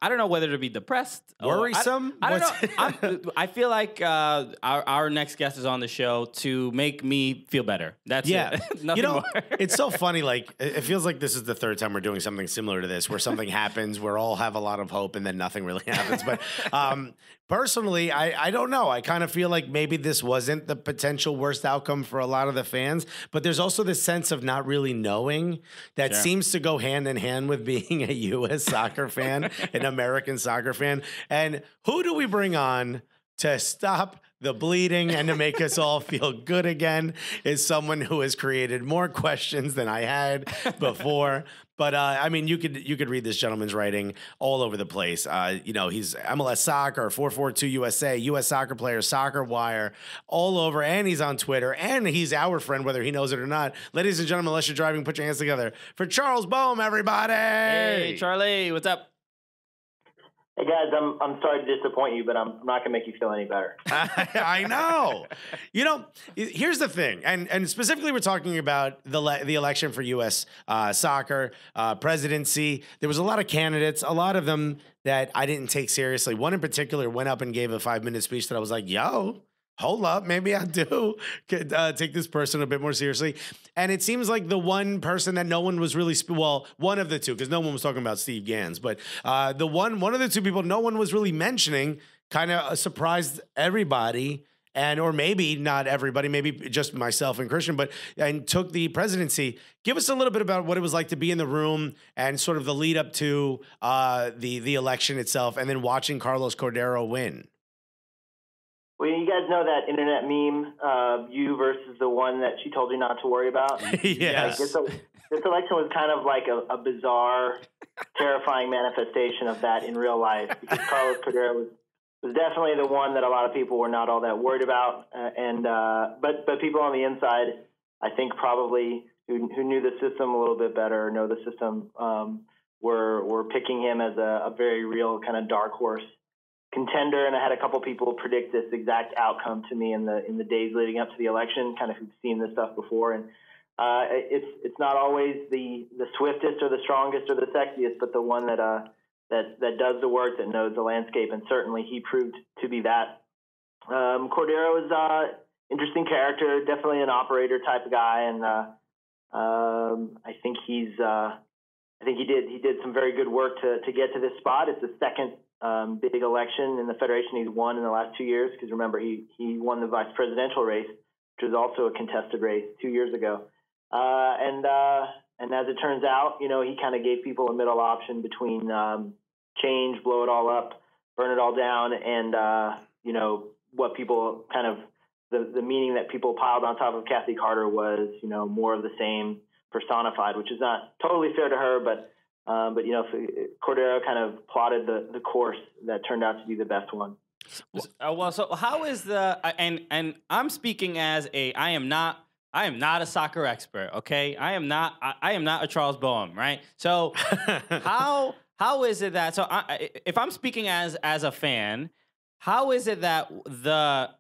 S2: don't know whether to be depressed,
S1: worrisome.
S2: I don't know. I feel like our next guest is on the show to make me feel better. That's it. Nothing more.
S1: It's so funny. Like, it feels like this is the third time we're doing something similar to this, where something happens, we all have a lot of hope, and then nothing really happens. But personally, I don't know. I kind of feel like maybe this wasn't the potential worst outcome for a lot of the fans, but there's also this sense of not really knowing that seems to go hand in hand with being a U.S. soccer fan, an American soccer fan. And who do we bring on to stop the bleeding and to make us all feel good again is someone who has created more questions than I had before. But I mean, you could read this gentleman's writing all over the place. He's MLS Soccer, 442 USA, U.S. Soccer Player, Soccer Wire, all over, and he's on Twitter, and he's our friend, whether he knows it or not. Ladies and gentlemen, unless you're driving, put your hands together for Charles Boehm, everybody.
S2: Hey, Charlie, what's up?
S6: Hey guys, I'm sorry to disappoint you, but I'm not gonna make you feel any better.
S1: I know. Here's the thing, and specifically, we're talking about the election for U.S. Soccer presidency. There was a lot of candidates, a lot of them that I didn't take seriously. One in particular went up and gave a 5-minute speech that I was like, "Yo, hold up, maybe I do take this person a bit more seriously." And it seems like the one person that no one was really, one of the two, because no one was talking about Steve Gans, but one of the two people no one was really mentioning kind of surprised everybody, or maybe not everybody, maybe just myself and Christian, and took the presidency. Give us a little bit about what it was like to be in the room and sort of the lead up to the election itself, and then watching Carlos Cordeiro win.
S6: Well, you guys know that internet meme, you versus the one that she told you not to worry about?
S1: Yes.
S6: This election was kind of like a bizarre, terrifying manifestation of that in real life, because Carlos Cordeiro was definitely the one that a lot of people were not all that worried about. But people on the inside, I think probably who knew the system a little bit better, know the system, were picking him as a very real kind of dark horse contender. And I had a couple people predict this exact outcome to me in the days leading up to the election, kind of who've seen this stuff before. And it's not always the swiftest or the strongest or the sexiest, but the one that does the work, that knows the landscape, and certainly he proved to be that. Cordeiro is interesting character, definitely an operator type of guy, and I think he did some very good work to get to this spot. It's the second big election in the Federation he's won in the last 2 years, because remember, he won the vice presidential race, which was also a contested race 2 years ago. And as it turns out, he kind of gave people a middle option between change, blow it all up, burn it all down, and what people kind of the meaning that people piled on top of Kathy Carter was more of the same personified, which is not totally fair to her, but Cordeiro kind of plotted the course that turned out to be the best one.
S2: So how is and I'm speaking as I am not a soccer expert, okay? I am not a Charles Boehm, right? So how is it that if I'm speaking as a fan, how is it that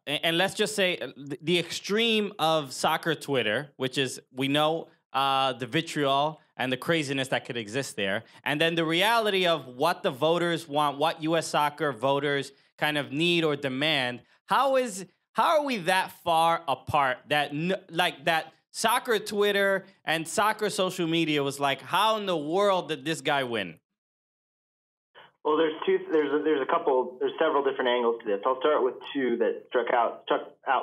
S2: and let's just say the extreme of soccer Twitter, which is we know the vitriol and the craziness that could exist there, and then the reality of what the voters want, what U.S. soccer voters kind of need or demand, how are we that far apart that that soccer Twitter and soccer social media was like, how in the world did this guy win?
S6: Well, there's several different angles to this. I'll start with two that struck out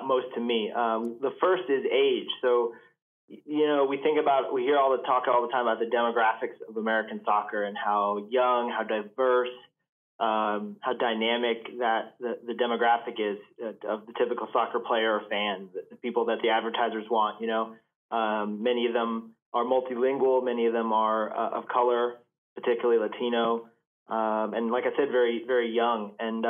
S6: most to me. The first is age. So, we hear all the time about the demographics of American soccer and how young, how diverse, how dynamic that the demographic is of the typical soccer player or fan, the people that the advertisers want. Many of them are multilingual, many of them are of color, particularly Latino, and like I said, very, very young. And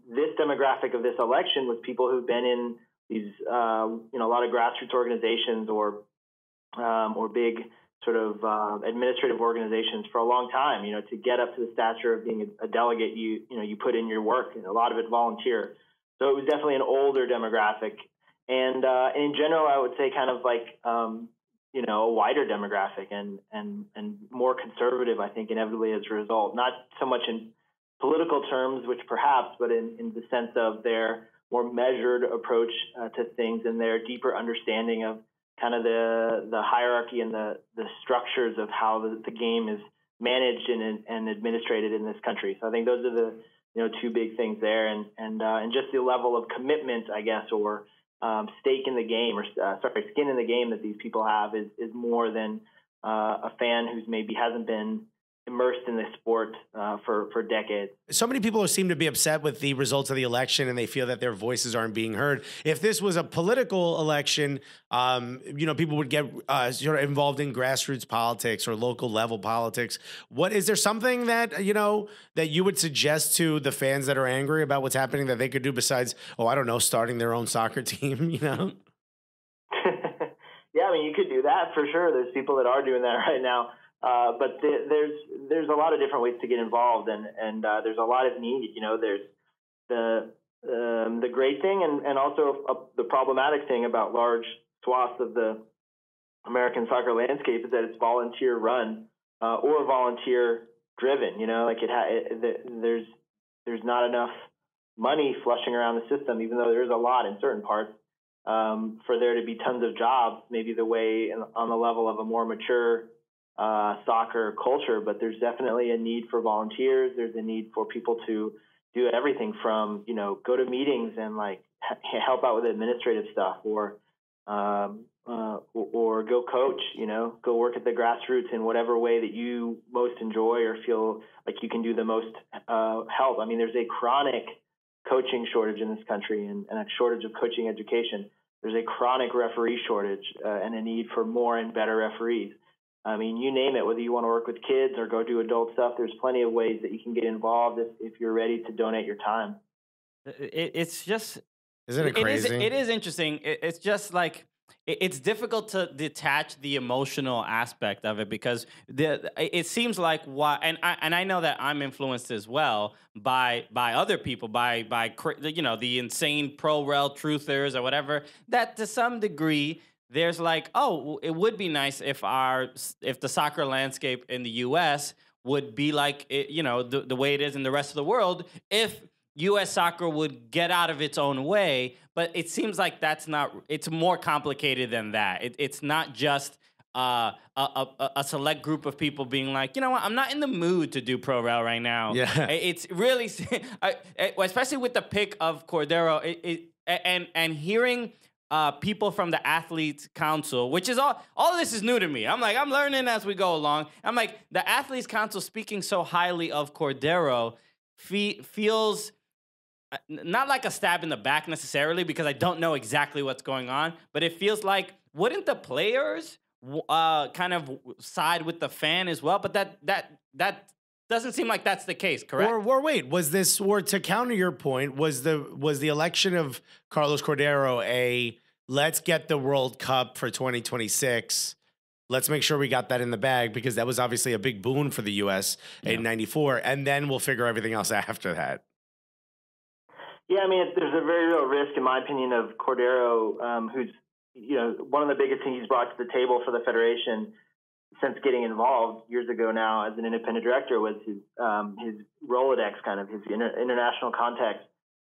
S6: this demographic of this election was people who've been in these a lot of grassroots organizations or big sort of administrative organizations for a long time. To get up to the stature of being a delegate, you put in your work, and a lot of it volunteer. So it was definitely an older demographic, and in general, I would say kind of like a wider demographic and more conservative. I think inevitably as a result, not so much in political terms, which perhaps, but in the sense of their more measured approach to things and their deeper understanding of kind of the hierarchy and the structures of how the game is managed and administrated in this country. So I think those are the two big things there, and just the level of commitment, I guess, or stake in the game, or skin in the game that these people have is more than a fan who's maybe hasn't been immersed in this sport for decades.
S1: So many people seem to be upset with the results of the election, and they feel that their voices aren't being heard. If this was a political election, people would get sort of involved in grassroots politics or local level politics. Is there something that that you would suggest to the fans that are angry about what's happening that they could do besides, starting their own soccer team?
S6: Yeah, I mean, you could do that for sure. There's people that are doing that right now. But there's a lot of different ways to get involved, and there's a lot of need. There's the great thing and also the problematic thing about large swaths of the American soccer landscape is that it's volunteer run or volunteer driven. There's not enough money flushing around the system, even though there's a lot in certain parts for there to be tons of jobs. Maybe the way on the level of a more mature soccer culture, but there's definitely a need for volunteers. There's a need for people to do everything from, go to meetings and help out with administrative stuff or go coach, go work at the grassroots in whatever way that you most enjoy or feel like you can do the most help. I mean, there's a chronic coaching shortage in this country and a shortage of coaching education. There's a chronic referee shortage and a need for more and better referees. I mean, you name it, whether you want to work with kids or go do adult stuff, there's plenty of ways that you can get involved if you're ready to donate your time.
S2: It's just...
S1: Isn't it crazy?
S2: It is interesting. It's just like... It's difficult to detach the emotional aspect of it because it seems like and I know that I'm influenced as well by other people, by the insane pro-rel truthers or whatever, that to some degree there's like, oh, it would be nice if the soccer landscape in the U.S. would be like the way it is in the rest of the world if U.S. soccer would get out of its own way. But it seems like it's more complicated than that. It's not just a select group of people being like, you know what, I'm not in the mood to do pro-rel right now.
S1: Yeah.
S2: It's really, especially with the pick of Cordeiro, and hearing people from the Athletes Council, which is all of this is new to me. I'm learning as we go along. I'm like, the Athletes Council speaking so highly of Cordeiro feels not like a stab in the back necessarily, because I don't know exactly what's going on, but it feels like, wouldn't the players kind of side with the fan as well? But that doesn't seem like that's the case, correct?
S1: Or wait, or to counter your point, was the election of Carlos Cordeiro a let's get the World Cup for 2026? Let's make sure we got that in the bag, because that was obviously a big boon for the U.S. in '94, and then we'll figure everything else after that.
S6: Yeah, I mean, there's a very real risk, in my opinion, of Cordeiro, who's one of the biggest things he's brought to the table for the Federation since getting involved years ago now as an independent director was his Rolodex, kind of his international contacts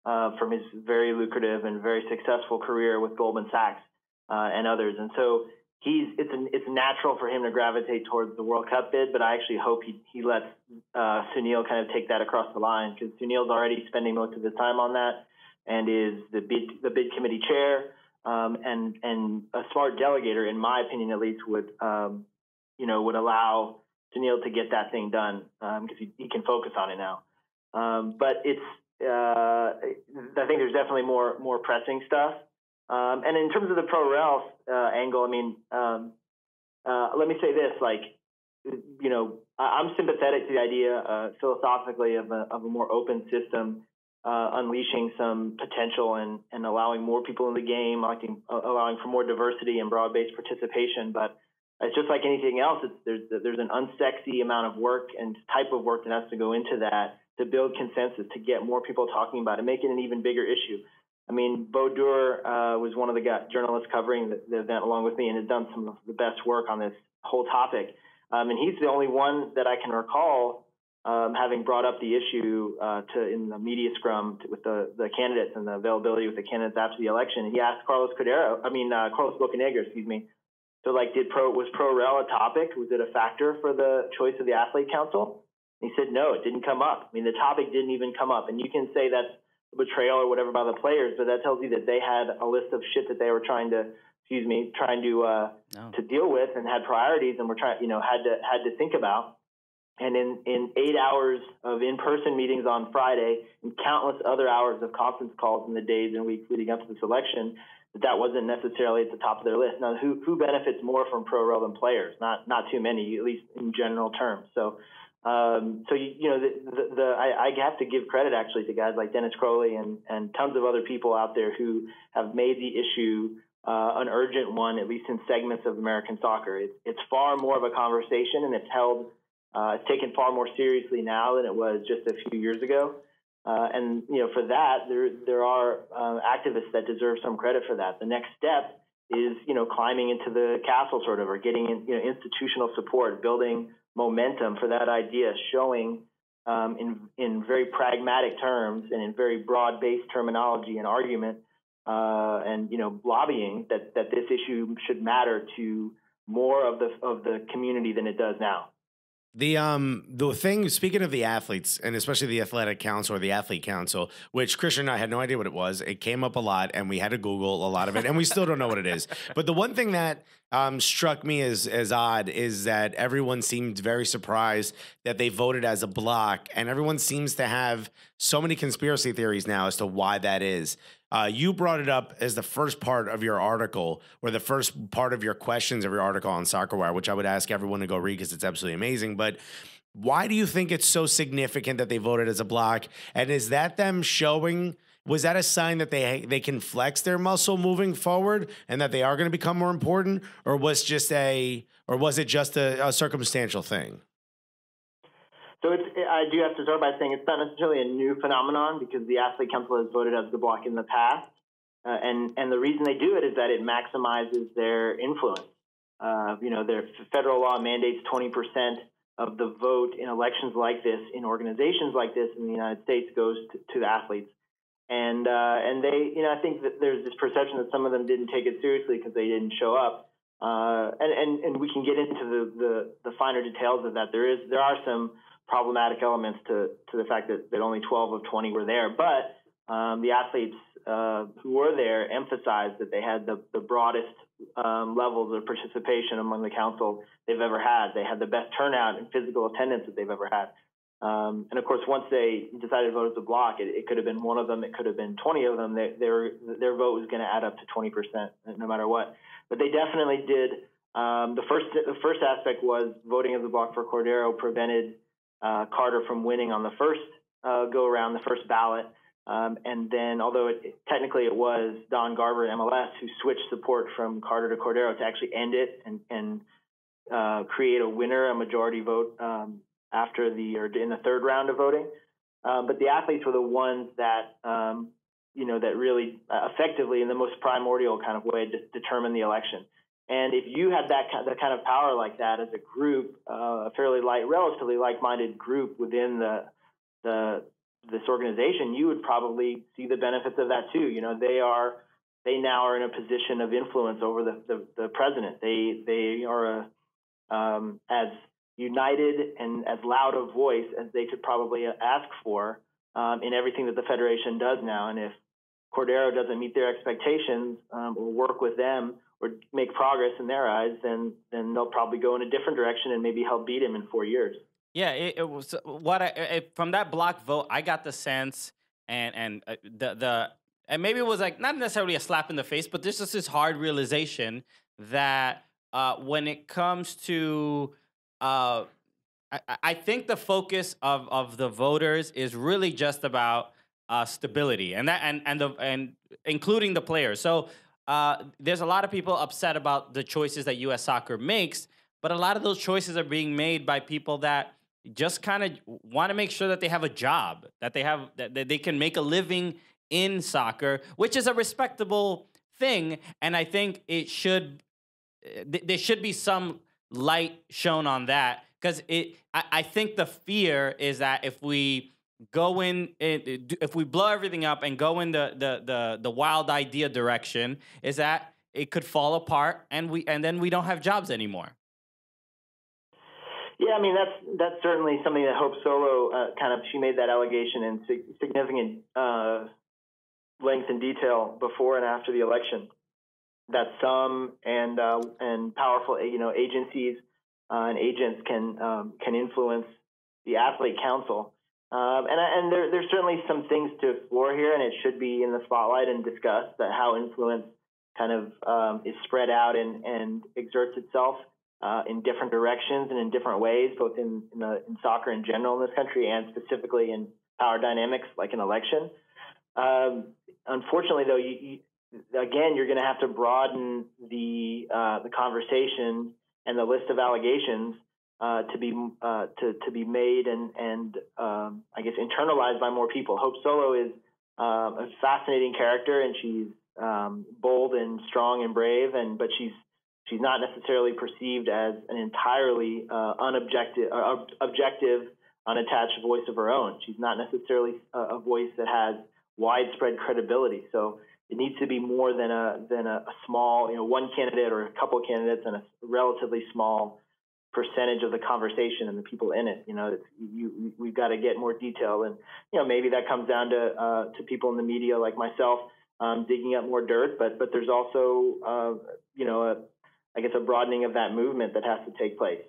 S6: from his very lucrative and very successful career with Goldman Sachs and others. And so it's natural for him to gravitate towards the World Cup bid, but I actually hope he lets Sunil kind of take that across the line, because Sunil's already spending most of his time on that and is the bid committee chair, and a smart delegator, in my opinion at least, would allow Sunil to get that thing done, because he can focus on it now. But I think there's definitely more pressing stuff. And in terms of the pro-rel angle, I mean, let me say this, I'm sympathetic to the idea philosophically of a more open system, unleashing some potential and allowing more people in the game, allowing for more diversity and broad-based participation. But it's just like anything else. There's an unsexy amount of work and type of work that has to go into that to build consensus, to get more people talking about it, make it an even bigger issue. I mean, Bo Dur was one of the journalists covering the event along with me, and has done some of the best work on this whole topic. And he's the only one that I can recall having brought up the issue in the media scrum with the candidates and the availability with the candidates after the election. He asked Carlos Bocanegra, excuse me. So, was pro-rel a topic? Was it a factor for the choice of the Athlete Council? And he said, no, it didn't come up. I mean, the topic didn't even come up. And you can say that's betrayal or whatever by the players, but that tells you that they had a list of shit that they were trying to deal with, and had priorities, and were had to think about. And in 8 hours of in-person meetings on Friday and countless other hours of conference calls in the days and weeks leading up to this election, that wasn't necessarily at the top of their list. Now, who benefits more from pro-rel than players? Not too many, at least in general terms. So I have to give credit actually to guys like Dennis Crowley and tons of other people out there who have made the issue an urgent one, at least in segments of American soccer. It's far more of a conversation, and it's taken far more seriously now than it was just a few years ago. And for that, there are activists that deserve some credit for that. The next step is climbing into the castle, sort of, or getting institutional support, building momentum for that idea, showing in very pragmatic terms and in very broad-based terminology and argument, and lobbying that this issue should matter to more of the community than it does now.
S1: The thing, speaking of the athletes, and especially the Athletic Council or the Athlete Council, which Christian and I had no idea what it was. It came up a lot, and we had to Google a lot of it, and we still don't know what it is. But the one thing that struck me as odd is that everyone seemed very surprised that they voted as a block, and everyone seems to have so many conspiracy theories now as to why that is. You brought it up as the first part of your article, or the first part of your questions of your article on SoccerWire, which I would ask everyone to go read because it's absolutely amazing. But why do you think it's so significant that they voted as a block? And is that them showing, was that a sign that they can flex their muscle moving forward and that they are going to become more important? Or was it just a circumstantial thing?
S6: So I do have to start by saying it's not necessarily a new phenomenon, because the Athlete Council has voted as the block in the past. And the reason they do it is that it maximizes their influence. Their federal law mandates 20% of the vote in elections like this, in organizations like this in the United States, goes to the athletes. And they, I think that there's this perception that some of them didn't take it seriously because they didn't show up. And we can get into the finer details of that. There are some problematic elements to the fact that only 12 of 20 were there, but the athletes who were there emphasized that they had the broadest levels of participation among the council they've ever had. They had the best turnout and physical attendance that they've ever had. And of course, once they decided to vote as a block, it could have been one of them, it could have been 20 of them. Their vote was going to add up to 20%, no matter what. But they definitely did. The first aspect was voting as a block for Cordeiro prevented Carter from winning on the first go around, the first ballot. And then, although technically it was Don Garber and MLS who switched support from Carter to Cordeiro to actually end it and create a winner, a majority vote in the third round of voting. But the athletes were the ones that that really effectively, in the most primordial kind of way, determined the election. And if you had that kind of power like that as a group, a fairly relatively like-minded group within this organization, you would probably see the benefits of that too. They now are in a position of influence over the president. They are as united and as loud a voice as they could probably ask for in everything that the Federation does now. And if Cordeiro doesn't meet their expectations or work with them or make progress in their eyes, then they'll probably go in a different direction and maybe help beat him in 4 years.
S2: Yeah, it was from that block vote, I got the sense and maybe it was like not necessarily a slap in the face, but there's just this hard realization that when it comes to I think the focus of the voters is really just about stability and including the players. So there's a lot of people upset about the choices that U.S. Soccer makes, but a lot of those choices are being made by people that just kind of want to make sure that they have a job, that they can make a living in soccer, which is a respectable thing. And I think there should be some light shown on that, because I think the fear is that if we blow everything up and go in the wild idea direction, is that it could fall apart and then we don't have jobs anymore.
S6: Yeah, I mean that's certainly something that Hope Solo she made that allegation in significant length and detail before and after the election, that some and powerful agencies and agents can influence the athlete council. And there's certainly some things to explore here, and it should be in the spotlight and discussed, that how influence kind of is spread out and exerts itself in different directions and in different ways, both in soccer in general in this country and specifically in power dynamics like an election. Unfortunately, though, you're going to have to broaden the conversation and the list of allegations to be made and I guess internalized by more people. Hope Solo is a fascinating character, and she's bold and strong and brave, but she's not necessarily perceived as an entirely objective, unattached voice of her own. She's not necessarily a voice that has widespread credibility. So it needs to be more than a small, one candidate or a couple of candidates and a relatively small percentage of the conversation and the people in it. We've got to get more detail, and maybe that comes down to people in the media like myself digging up more dirt. But there's also a broadening of that movement that has to take place.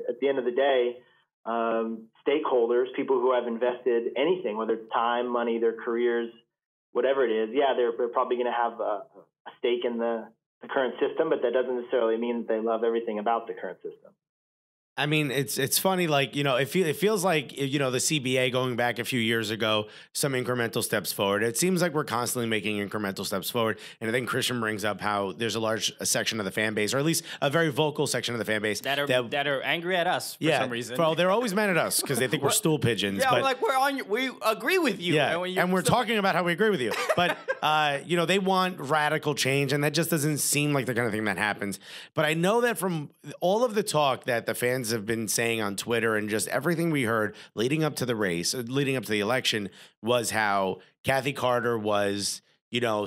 S6: At the end of the day, stakeholders, people who have invested anything, whether it's time, money, their careers, whatever it is, they're probably going to have a stake in the current system, but that doesn't necessarily mean that they love everything about the current system.
S1: I mean, it's funny, like, it feels like, the CBA going back a few years ago, some incremental steps forward. It seems like we're constantly making incremental steps forward. And I think Christian brings up how there's a large section of the fan base, or at least a very vocal section of the fan base
S2: that are angry at us for some reason.
S1: Well, they're always mad at us because they think we're stool pigeons.
S2: Yeah, but we agree with you.
S1: Yeah, and we're talking about how we agree with you. But, they want radical change, and that just doesn't seem like the kind of thing that happens. But I know that from all of the talk that the fans have been saying on Twitter and just everything we heard leading up to the race, leading up to the election, was how Kathy Carter was,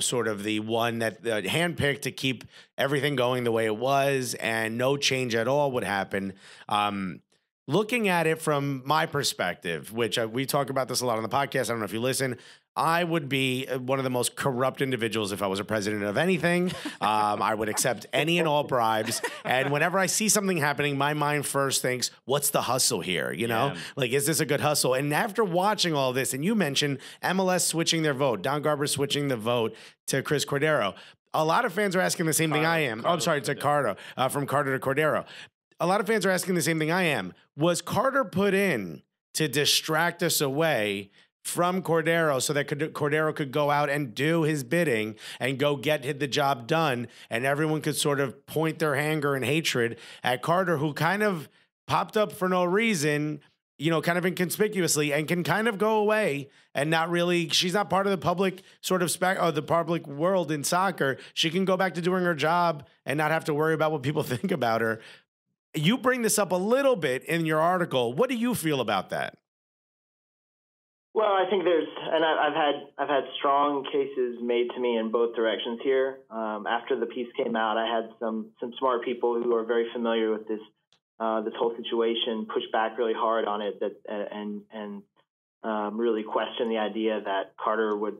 S1: sort of the one that handpicked to keep everything going the way it was, and no change at all would happen. Looking at it from my perspective, which we talk about this a lot on the podcast, I don't know if you listen, I would be one of the most corrupt individuals if I was a president of anything. I would accept any and all bribes. And whenever I see something happening, my mind first thinks, what's the hustle here? You know, like, is this a good hustle? And after watching all this, and you mentioned MLS switching their vote, Don Garber switching the vote to Chris Cordero. A lot of fans are asking the same thing I am. I'm sorry, to Carter, from Carter to Cordero. A lot of fans are asking the same thing I am. Was Carter put in to distract us away from Cordeiro so that Cordero could go out and do his bidding and go get the job done, and everyone could sort of point their anger and hatred at Carter, who kind of popped up for no reason, you know, kind of inconspicuously, and can kind of go away and not really, she's not part of the public sort of the public world in soccer. She can go back to doing her job and not have to worry about what people think about her. You bring this up a little bit in your article. What do you feel about that?
S6: Well, I think I've had strong cases made to me in both directions here. After the piece came out, I had some smart people who are very familiar with this whole situation push back really hard on it, and really question the idea that Carter would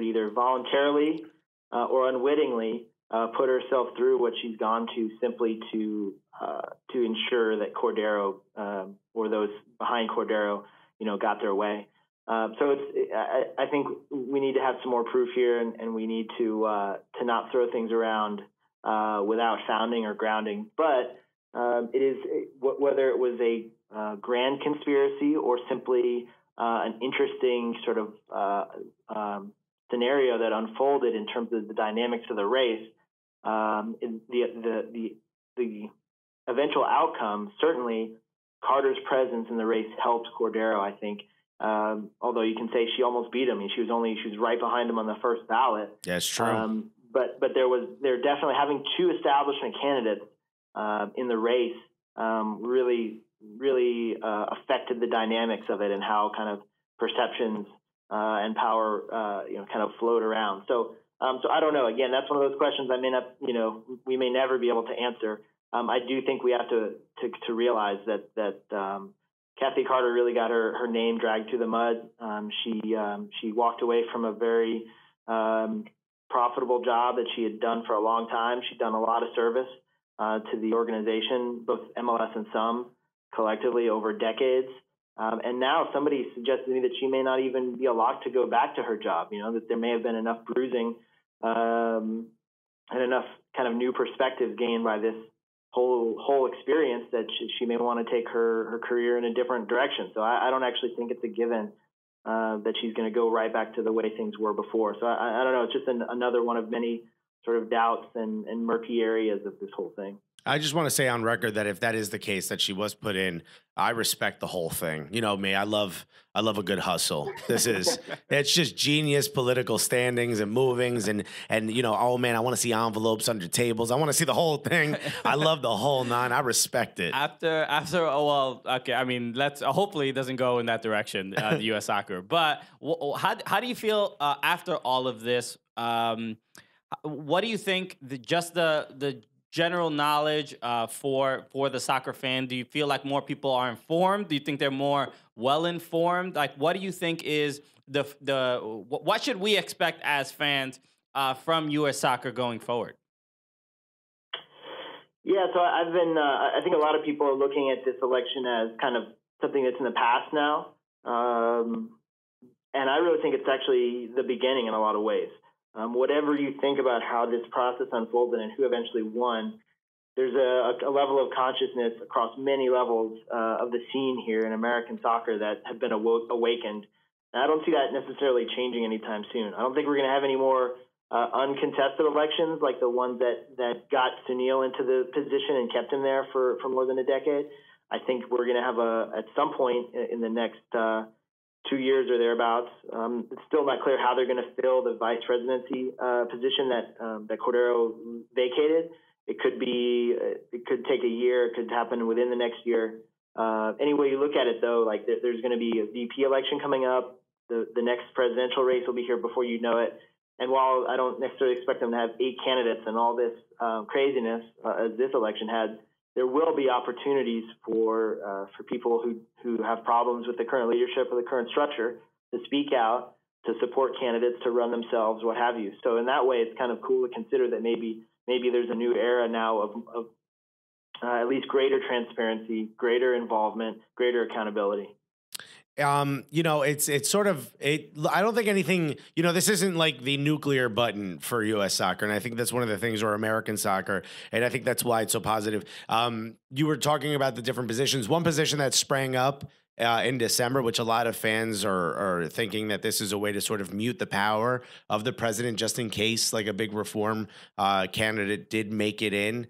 S6: either voluntarily or unwittingly put herself through what she's gone to simply to ensure that Cordero or those behind Cordero, you know, got their way. So I think we need to have some more proof here, and we need to not throw things around without founding or grounding. But it is whether it was a grand conspiracy or simply an interesting sort of scenario that unfolded in terms of the dynamics of the race. The eventual outcome, certainly Carter's presence in the race helped Cordero, I think. Although you can say she almost beat him. I mean, she was right behind him on the first ballot.
S1: That's true.
S6: But they're definitely having two establishment candidates in the race really affected the dynamics of it and how kind of perceptions and power kind of float around. So I don't know. Again, that's one of those questions we may never be able to answer. I do think we have to realize that Kathy Carter really got her name dragged through the mud. She walked away from a very profitable job that she had done for a long time. She'd done a lot of service to the organization, both MLS and some collectively over decades. And now somebody suggested to me that she may not even be allowed to go back to her job. You know, that there may have been enough bruising and enough kind of new perspective gained by this whole experience that she may want to take her career in a different direction. So I don't actually think it's a given that she's going to go right back to the way things were before. So I don't know. It's just another one of many sort of doubts and murky areas of this whole thing.
S1: I just want to say on record that if that is the case, that she was put in, I respect the whole thing. You know me, I love a good hustle. It's just genius political standings and movings and you know, oh man, I want to see envelopes under tables. I want to see the whole thing. I love the whole nine. I respect it.
S2: Okay. I mean, hopefully it doesn't go in that direction, the U.S. soccer. But how do you feel after all of this? What do you think? The general knowledge for the soccer fan? Do you feel like more people are informed? Do you think they're more well informed? Like, what do you think is what should we expect as fans from U.S. soccer going forward?
S6: Yeah, so I've been. I think a lot of people are looking at this election as kind of something that's in the past now, and I really think it's actually the beginning in a lot of ways. Whatever you think about how this process unfolded and who eventually won, there's a level of consciousness across many levels of the scene here in American soccer that have been awakened. And I don't see that necessarily changing anytime soon. I don't think we're going to have any more uncontested elections like the ones that got Sunil into the position and kept him there for more than a decade. I think we're going to have at some point in the next 2 years or thereabouts. It's still not clear how they're going to fill the vice presidency position that Cordeiro vacated. It could take a year. It could happen within the next year. Any way you look at it, though, like there's going to be a VP election coming up. The next presidential race will be here before you know it. And while I don't necessarily expect them to have 8 candidates and all this craziness as this election had, there will be opportunities for people who have problems with the current leadership or the current structure to speak out, to support candidates, to run themselves, what have you. So in that way, it's kind of cool to consider that maybe there's a new era now of at least greater transparency, greater involvement, greater accountability.
S1: It's sort of I don't think anything, this isn't like the nuclear button for U.S. soccer. And I think that's one of the things, or American soccer. And I think that's why it's so positive. You were talking about the different positions. One position that sprang up in December, which a lot of fans are thinking that this is a way to sort of mute the power of the president, just in case like a big reform candidate did make it in,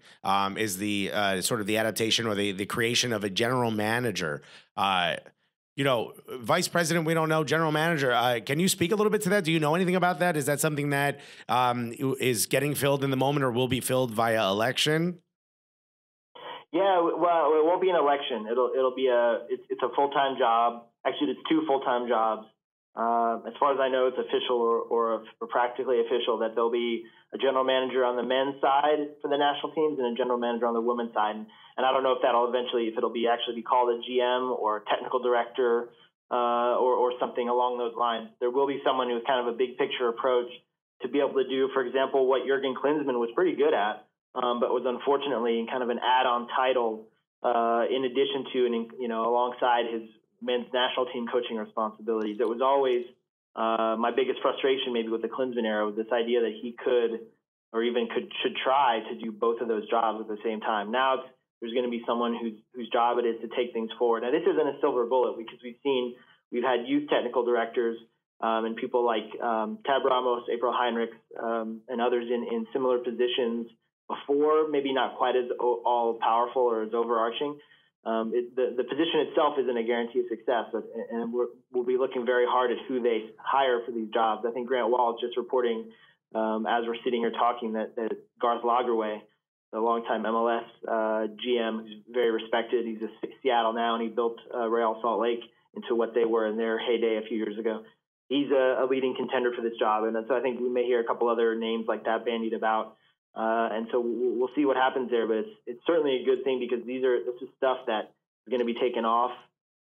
S1: is the sort of the adaptation or the creation of a general manager. Vice president, we don't know. General manager, can you speak a little bit to that? Do you know anything about that? Is that something that is getting filled in the moment or will be filled via election?
S6: Yeah, well, it won't be an election. It'll be it's a full-time job. Actually, it's 2 full-time jobs. As far as I know, it's official or practically official that there'll be a general manager on the men's side for the national teams and a general manager on the women's side. And I don't know if it'll be actually called a GM or technical director or something along those lines. There will be someone who's kind of a big picture approach to be able to do, for example, what Jurgen Klinsmann was pretty good at, but was unfortunately kind of an add-on title in addition to and alongside his men's national team coaching responsibilities. It was always my biggest frustration maybe with the Klinsmann era was this idea that he could or even should try to do both of those jobs at the same time. Now there's going to be someone whose job it is to take things forward. Now this isn't a silver bullet because we've had youth technical directors and people like Tab Ramos, April Heinrichs, and others in similar positions before, maybe not quite as all powerful or as overarching. The position itself isn't a guarantee of success, and we'll be looking very hard at who they hire for these jobs. I think Grant Wall is just reporting, as we're sitting here talking, that Garth Lagerwey, the longtime MLS GM, who's very respected, he's at Seattle now, and he built Real Salt Lake into what they were in their heyday a few years ago. He's a leading contender for this job, and so I think we may hear a couple other names like that bandied about. And so we'll see what happens there, but it's certainly a good thing because this is stuff that is going to be taken off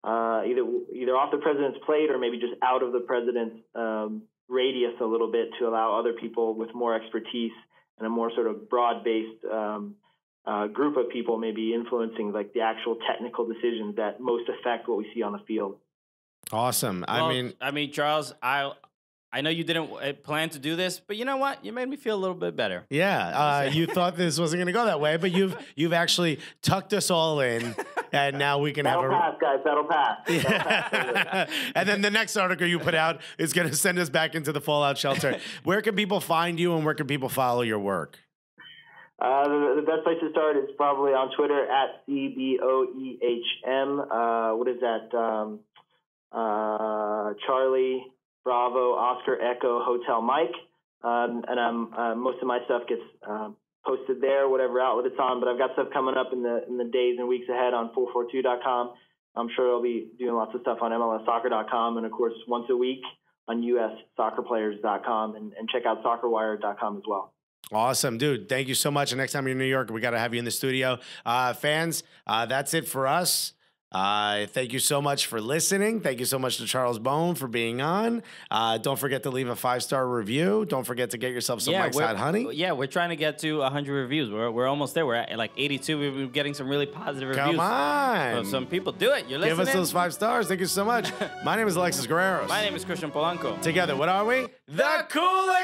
S6: either off the president's plate or maybe just out of the president's radius a little bit to allow other people with more expertise and a more sort of broad-based group of people maybe influencing like the actual technical decisions that most affect what we see on the field.
S1: Awesome.
S2: Well, I mean, Charles, I know you didn't plan to do this, but you know what? You made me feel a little bit better.
S1: Yeah, you thought this wasn't going to go that way, but you've actually tucked us all in, and now we can
S6: That'll pass, guys. That'll pass.
S1: Yeah. And then the next article you put out is going to send us back into the fallout shelter. Where can people find you, and where can people follow your work?
S6: The best place to start is probably on Twitter at CBOEHM. What is that? Charlie Bravo Oscar Echo Hotel Mike, and most of my stuff gets posted there, whatever outlet it's on. But I've got stuff coming up in the days and weeks ahead on 442.com. I'm sure I'll be doing lots of stuff on MLSsoccer.com, and of course once a week on USSoccerplayers.com, and check out SoccerWire.com as well.
S1: Awesome, dude. Thank you so much. And next time you're in New York, we got to have you in the studio. Fans, that's it for us. Thank you so much for listening. Thank you so much to Charles Boehm for being on. Don't forget to leave a 5-star review. Don't forget to get yourself some Mike's Hot Honey.
S2: Yeah, we're trying to get to 100 reviews. We're almost there. We're at like 82. We've been getting some really positive reviews.
S1: Come on.
S2: So some people do it. You're listening.
S1: Give us those 5 stars. Thank you so much. My name is Alexis Guerreros.
S2: My name is Christian Polanco.
S1: Together, what are we? The Cooligans!